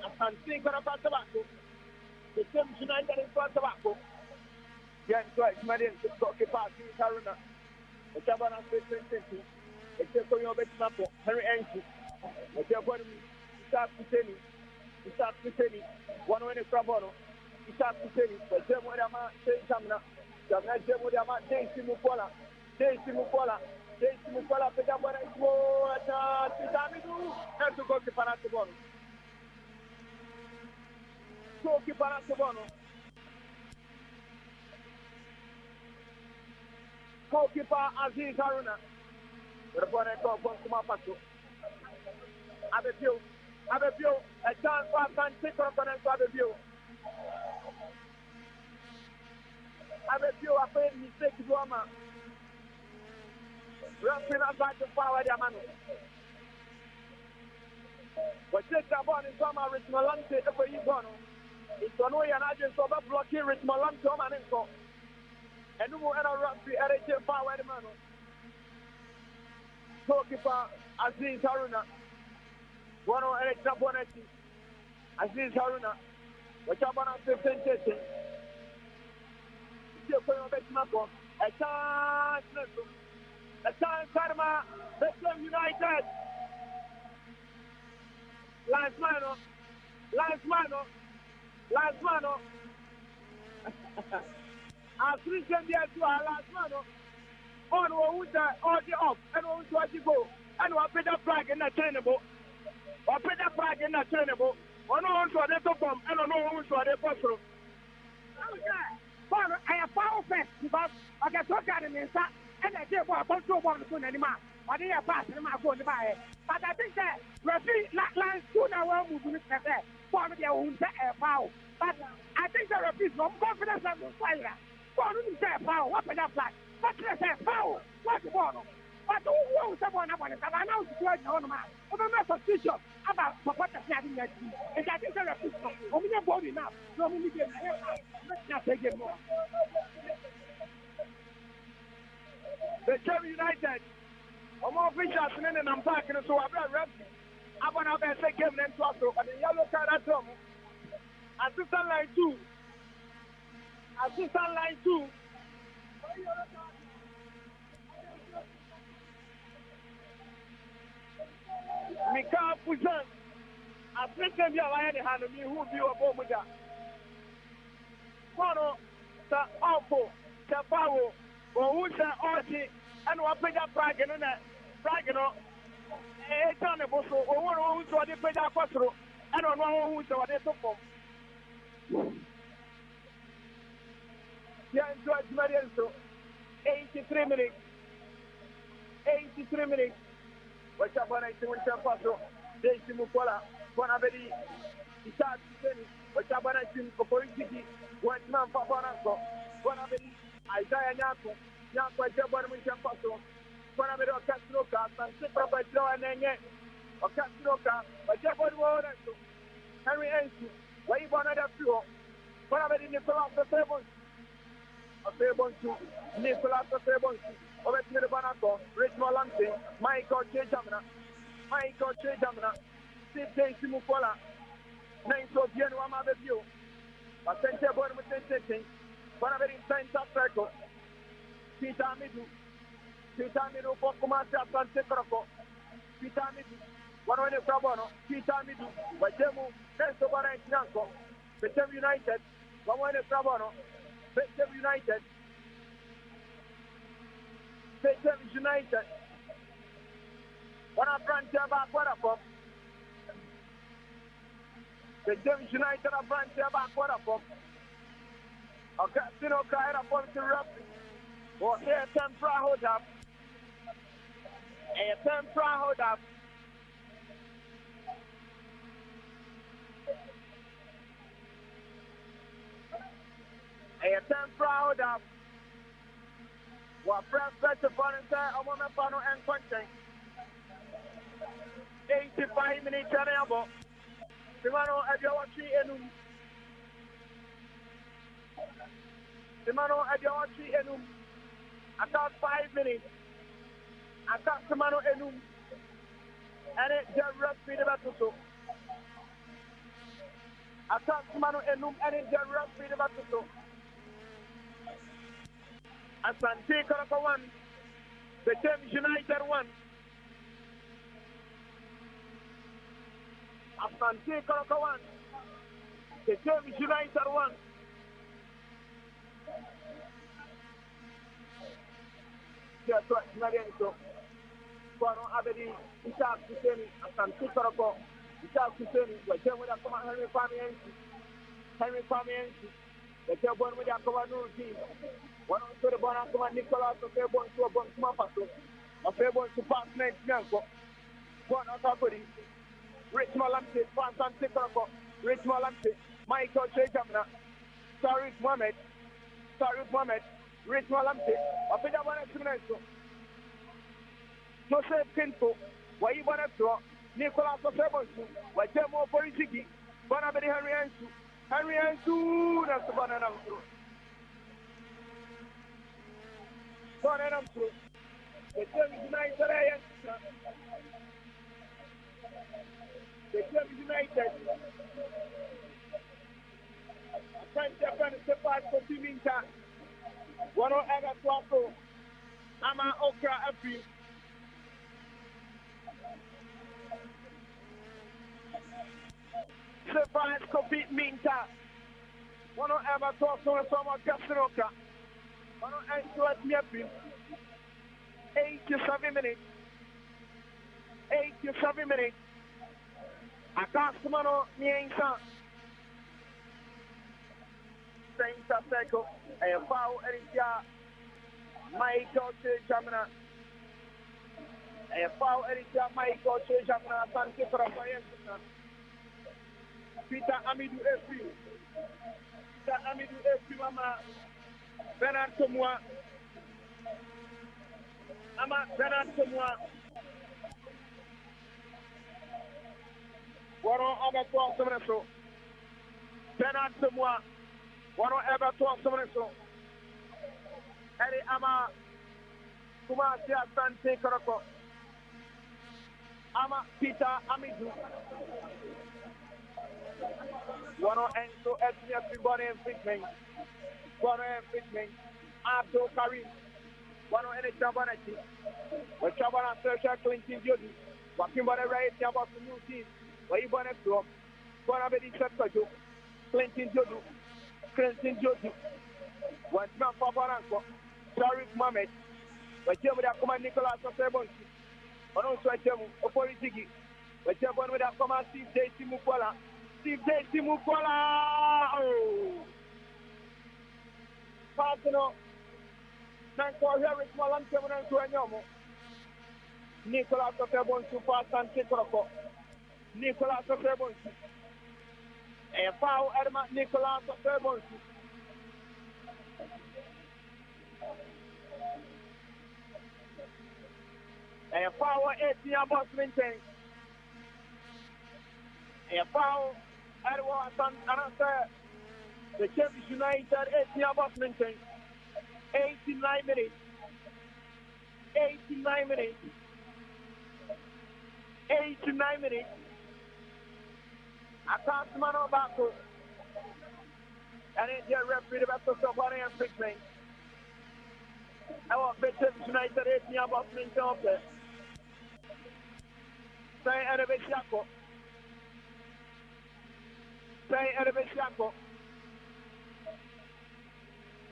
Speaker 1: ASANTE for tobacco. BECHEM United in tobacco. Yes, right, Madam, Goalkeeper Z Saruna. The Cabana Station. It's a Koyo Betmapo, Henry Enki. It's a body. Start to Tenny. Start to Tenny. One way in Frabono. Start to Tenny. The Gemodama, Samna. The Gemodama, Daisy Mukola. Daisy Mukola. Daisy Mukola, Pedabana, Titamidu, and to Goalkeeper at the bottom. Goalkeeper at the bottom. Goalkeeper Aziz Haruna. The ball is called Bonsumapato. Abevio, a chance for ASANTE component to Abevio. Abevio, a fair mistake to Roma. Referee not going to power their man. But take the ball in Roma, Rich Malante, every year. It's one way and I just over blocking Rich Malante, and so. And no more referee, RHM power the man. Goalkeeper Aziz Haruna. One on extra bonus. Aziz Haruna. Which are one of 15 testing. Still going on Betchmapo. A chance. A chance, Karma. BECHEM United. Last mano. As recent years to our last mano. On who's the off and who's what you go. And we'll put the flag in the trainable. Or put the flag in the trainable. Or no one's what they perform and no one's what they perform.
Speaker 5: I have power first because I get so got in inside and I did what control one to anymore. I didn't pass in my phone to buy it. But I think that referee lines soon I will move to the for their own power. But I think the referee is not confident of the fire. For the power, what in that flag? But let's say power, what's the ball? But who wants someone about it? I know the situation on man. Over my suspicion about what the flag in that team. And I think the referee is not body now. No, we need to let's not take it more.
Speaker 1: BECHEM United. I'm more officials and I'm talking to a referee. I'm going to say game named Twasso, but the yellow card at home. Assistant line 2. Mika Puzan. I think them here I had me who be a bomuda. Mono, the awful, the power, or who's the orgy, and what pay that bragging on that. Bragging on. It's on the bus, or one who's what they pay that quattro. I don't know who's what they took for. Yeah, George Marienso. 83 minutes. 83 minutes. What's up on it? What's up, Paso? Daisy Mukola. Bonabedi. Isaac Seni. What's up on it? Koporiki. What's man for Bonanko? Bonabedi. Isaiah Nyanko. Nyanko, what's up on it? Paso. Bonabedi or Castroka. Sansi Prophetro and Nene. Or Castroka. What's up on it? Henry Enki. Why you want to do? Bonabedi Nicolas the Sebon. Nicolas Sebonsi, Obet Banaco, Rich Malante, Michael Chejamna, Steve Simukola, Nine so Vienna View, ASANTE born with the Bonaveri Santa Freco, Peter Midu, Pocomata ASANTE Croco, Peter Midu, one on the Frabono, Peter Midu, Bajemu, Tenso Baranco, BECHEM United, one on the Frabono. BECHEM United. BECHEM United. One of branch back what up. BECHEM United a branch back what up. Okay, Sino Kaira point to Rugby. Or here, Tempra hold up. A Tempra hold up. A Tempra hold up. What press better for and say, I want to follow and content. 85 minutes and a half. Simano, if you're watching, Simano, if you're watching, about 5 minutes. I got Simano Enum. And it just rushed the battle. I got Simano Enum and it just rushed the battle. Asante KOTOKO 1. BECHEM United 1. Asante KOTOKO 1. BECHEM United 1. Yes, right. Kwano Abedi, Isaac Kuseni, Asante KOTOKO, Isaac Kuseni, BECHEM with a command Henry Famiensi, BECHEM one with a command routine. One of the Bonacoma Nicolas of Fairborn to a bon Mapato, a Fairborn to pass next Yanko, one of Abedi, Rich Malamte, Asante KOTOKO, Rich Malamte, Michael Chejamna, Tariq Mohamed, Rich Malamte, a bit of one explanation. Joseph Kinto, why you want to draw Nicolas of Fairborn, why Jemo Poriziki, Bonabedi Henry Ansu, that's the banana. I'm through. BECHEM United. BECHEM United. French Japan is the part for Timinta. One or other Twako. Ama Okra Afi. Surprise compete Minta. One or other Twako and some of Casinoka. 87 minutes. 87 minutes. Akasumano Niensa. Saint Seko. A foul Ericia. Michael Chejamna. A foul Ericia Michael Chejamna. Asante KOTOKO. Peter Amidou Efi Mama. Bernard Tomoa. Ama Bernard Tomoa. Waro abato somreso. Bernard Tomoa. Waro abato somreso. Eri ama kuma si Asante KOTOKO. Ama Peter Amidou. Waro Enzo Edmia Fibone and Fitman. Fitman, Abdul Karim, one of any Chabanati, or Chabana Searcher Clinton Jody, walking by the right about the new team, where you want to go, one of the Septajo, Clinton Jody, one man for Baranco, Tariq Mohamed, but you would have command Nicolas of Fairborn, or also a Jemu, or Politiki, but you would have command Steve J. Simukola. Oh! Partner, Nanko Harris Malamte to a Yomo. Nicolas of Fairborn to pass and KOTOKO. Nicolas of Fairborn. A foul Edma Nicolas of Fairborn. A foul 18 about maintain. A foul Edward Anasa. The BECHEM United 18 about maintain. 89 minutes. 89 minutes. 89 minutes. I can't man back. And then the referee the best of somebody and fixing. I want BECHEM United 18 about maintain up there. Say Erebesiako.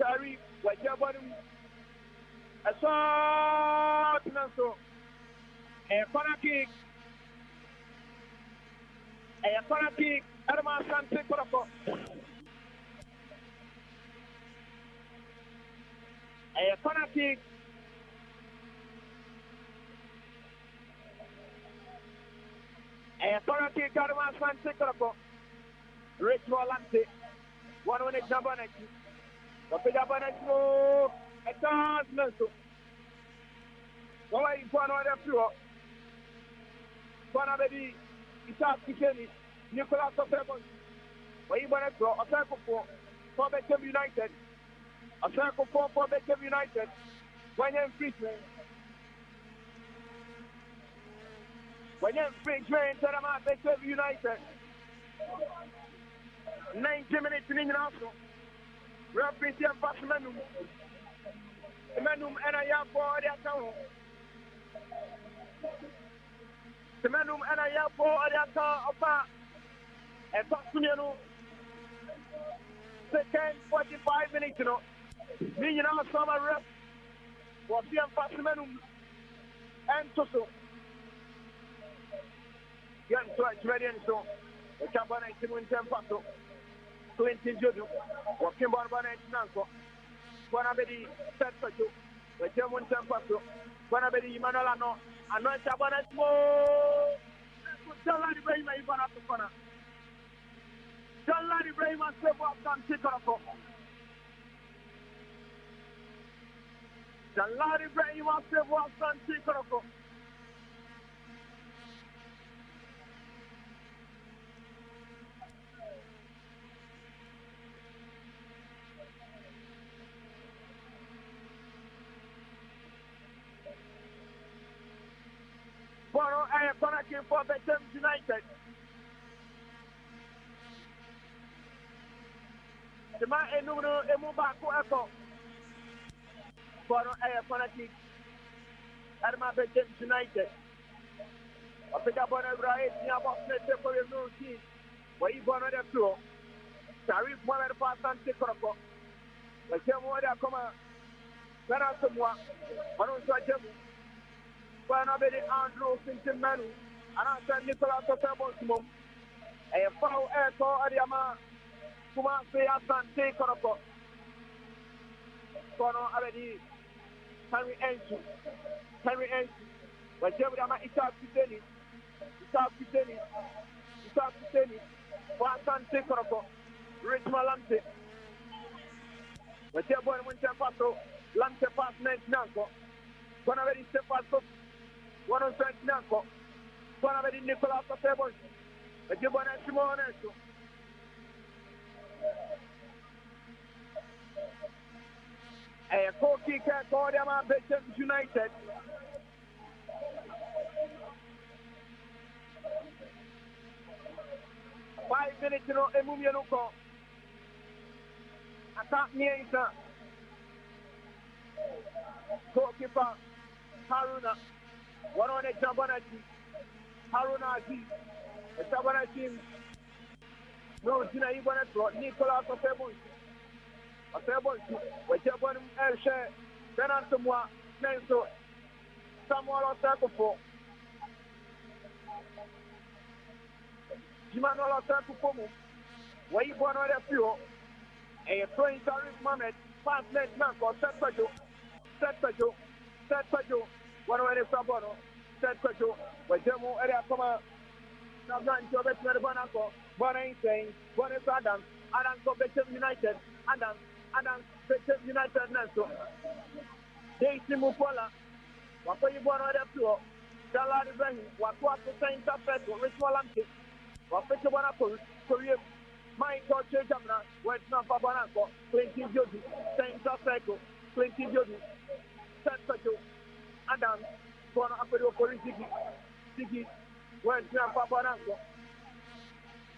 Speaker 1: Tari, whichever a shot, so a corner kick, a corner kick, ASANTE KOTOKO. A corner kick. A corner kick, ASANTE KOTOKO. Richmond Lante. One on it, Jabanaki. The Jabanaki, a chance, Nelson. Why one on the floor? One of the Isaac Kikeni, Nicolas Sopemon. Why you want to throw a circle for BECHEM United? A circle for BECHEM United. When you're free train. When you're free train, tell them about BECHEM United. 90 minutes in the house. Referee and pass Menum. Menum and I have for the account. The Menum and I have for the account of a Pasuniano. Second 45 minutes, you know. Meaning our summer rep was the pass Menum and Toso. Young Twitch ready and so. The Cabernet win 10 passo. 20 Jojo, walking Barbara and Nanko. Wanabedi set for you. The German Tempasso. Wanabedi Manolano. And not Cabernet more. Tell Larry Brahim, even up to corner. Tell Larry Brahim and save up some Chicago. Tell Larry Brahim and save up some Chicago. Boro I am connecting for BECHEM United. The man is numero Emubako Echo. Boro I am connecting. Arma BECHEM United. I pick up on every right near box net for your new team. Where you born on the floor. Tarif Mohamed ASANTE KOTOKO. BECHEM Wada Koma. Bernard Samoa. Manusa Jemu. Wanabedi Andrew Sintin Manu, and I said Nicolas Sopemon. A foul echo Adiama, Kumasi ASANTE KOTOKO. Kono Abedi, Henry Ensu, but Jebama Isaac Kiteni, for ASANTE KOTOKO, Richmond Lante, but Jebon went to Paso, Lante pass next Nanko, Wanabedi Stepaso. One on Nanko, one of the Nicolas Sopemon, a Jibona Simoneso. A co-kicker called them at BECHEM United. Five minutes, you know, Emumianuko. Attack near goalkeeper Haruna. One on the Jabanaji, Haruna Aziz, the Jabanaji, no, Tina Ibanetro, Nicolas Sopemon, with Jabon Elshe, Bernard Samoa, Nenso, Samuel Otakofo, Jimano Otakofo, where you born on the field, a throwing Tarif Mohamed, pass net Nanko, set for you. One of the Sabono, set for you, but Jemu area come out. Now, going to bet the Bonaco, Bonnie saying, Bonnie Adam go BECHEM United, Adam BECHEM United Nelson. Daisy Mupola, what are you born on the floor? Salary Brahim, what was the same interpret for Richmond Lante, what Peter Bonaco, Korea, my coach Jamna, went not for Bonaco, 20 Jody, same circle, 20 Jody, set for you. Adam, going to appeal for Sigi, went to Papanango.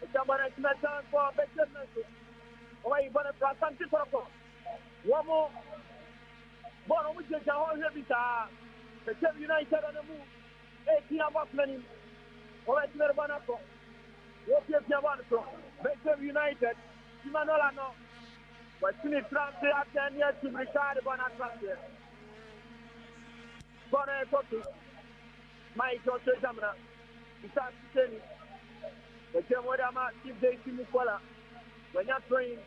Speaker 1: The Cabernet Metal for BECHEM. Why you want to ASANTE KOTOKO? One more. Bono, which is a whole heavy car. BECHEM United on the move. 18 hours many. Why is it Bonaco? What is your Bonaco? BECHEM United. Simanolano. Watching it transfer at 10 years to Richard Bonner transfer. Bonner Kotu. Michael Jamna. It's at Kenny. The Jamodama, Chief Day Simukola. When you're trained,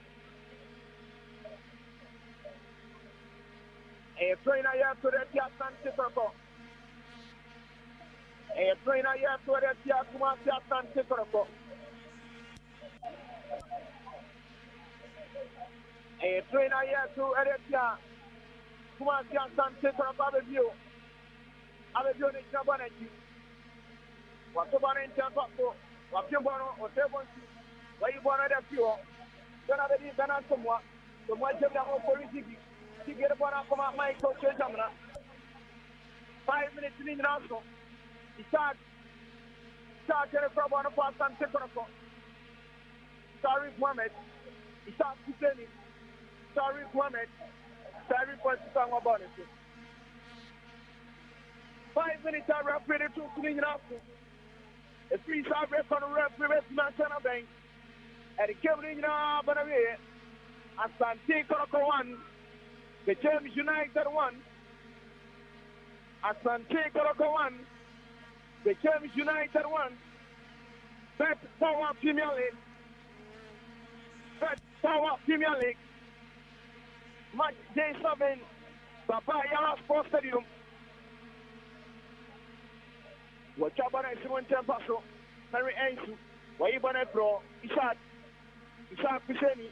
Speaker 1: a trainer here to the Asante Koroko. A trainer here to the Asante Koroko. A trainer here to Eretia Kumasi Asante Koroko review. I review the Jabanaki. What's about in Tampa? What's your bono or 70? Where you born at a few? Then I didn't done somewhat. The one job that was for to get upon my coach Jamna. 5 minutes in the also. He started from one of our Asante Koroko. Sorry, Mohammed. He started to tell me. Sorry, Mohammed. Sorry for the song about it. 5 minutes I referee to clean up. A free-side record on referee Montana Bank. And it came in Asante Koroko 1. BECHEM United 1. Asante Koroko 1. BECHEM United 1. BETPAWA Premier League. BETPAWA Premier League. Match day 7. Papa Yala Sports Stadium. Wachabana Simon Tempaso. Henry Ensu. Waibana Pro. Isaac Kuseni.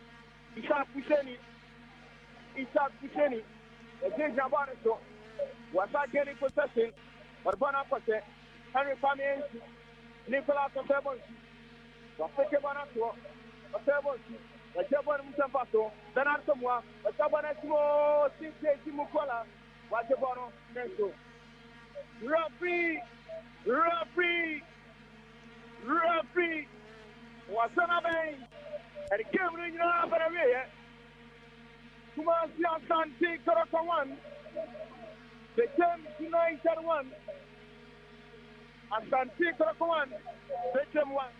Speaker 1: Again, Jabanato. Was I getting possession? But Bonaparte. Henry Famiensu. Nicolas Otebonsi. Wapeke Banato. Otebonsi. Wajaban Tempaso. Then Antomwa. Wajabanasimo. Sinte Mukola. Wajabano. Nenso. Referee. Wasana Bay. And it came in Abenavia. Kumasi Asante Koroko 1. BECHEM United 1. Asante Koroko 1. BECHEM 1.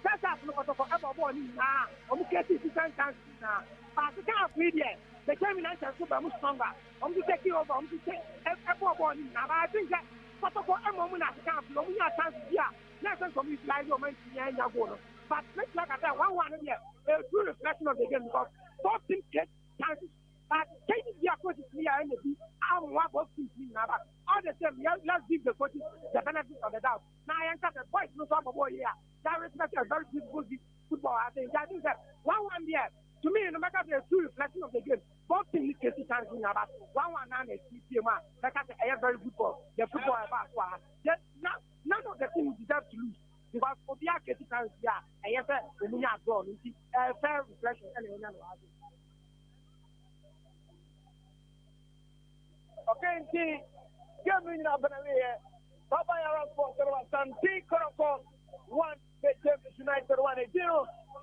Speaker 5: That's not KOTOKO ever born now. I'm getting to send chances now. But I can't read it. The BECHEM United super much stronger. I'm to take you over. I'm to take ever born now. I think that KOTOKO ever win at the camp. No, we have chance here. Let's come to fly your man to Yango. But let's look at that 1-1 here. A true reflection of the game because both teams get chances. But changing the approach is clear and I'm one both teams now. All the same, let's give the coaches the benefit of the doubt. Now I enter the boys no talk about here. That respect a very beautiful football. I think that 1-1 here. To me, no matter the true reflection of the game, both teams get chances now. But 1-1 now is CPM. That's a very good ball. The football about none of the teams deserve to lose. Because for the getting chances here, I have a draw. You see, a fair reflection.
Speaker 1: Okay, see, get me in Abenavia. Papa Yara Sports Asante Koroko.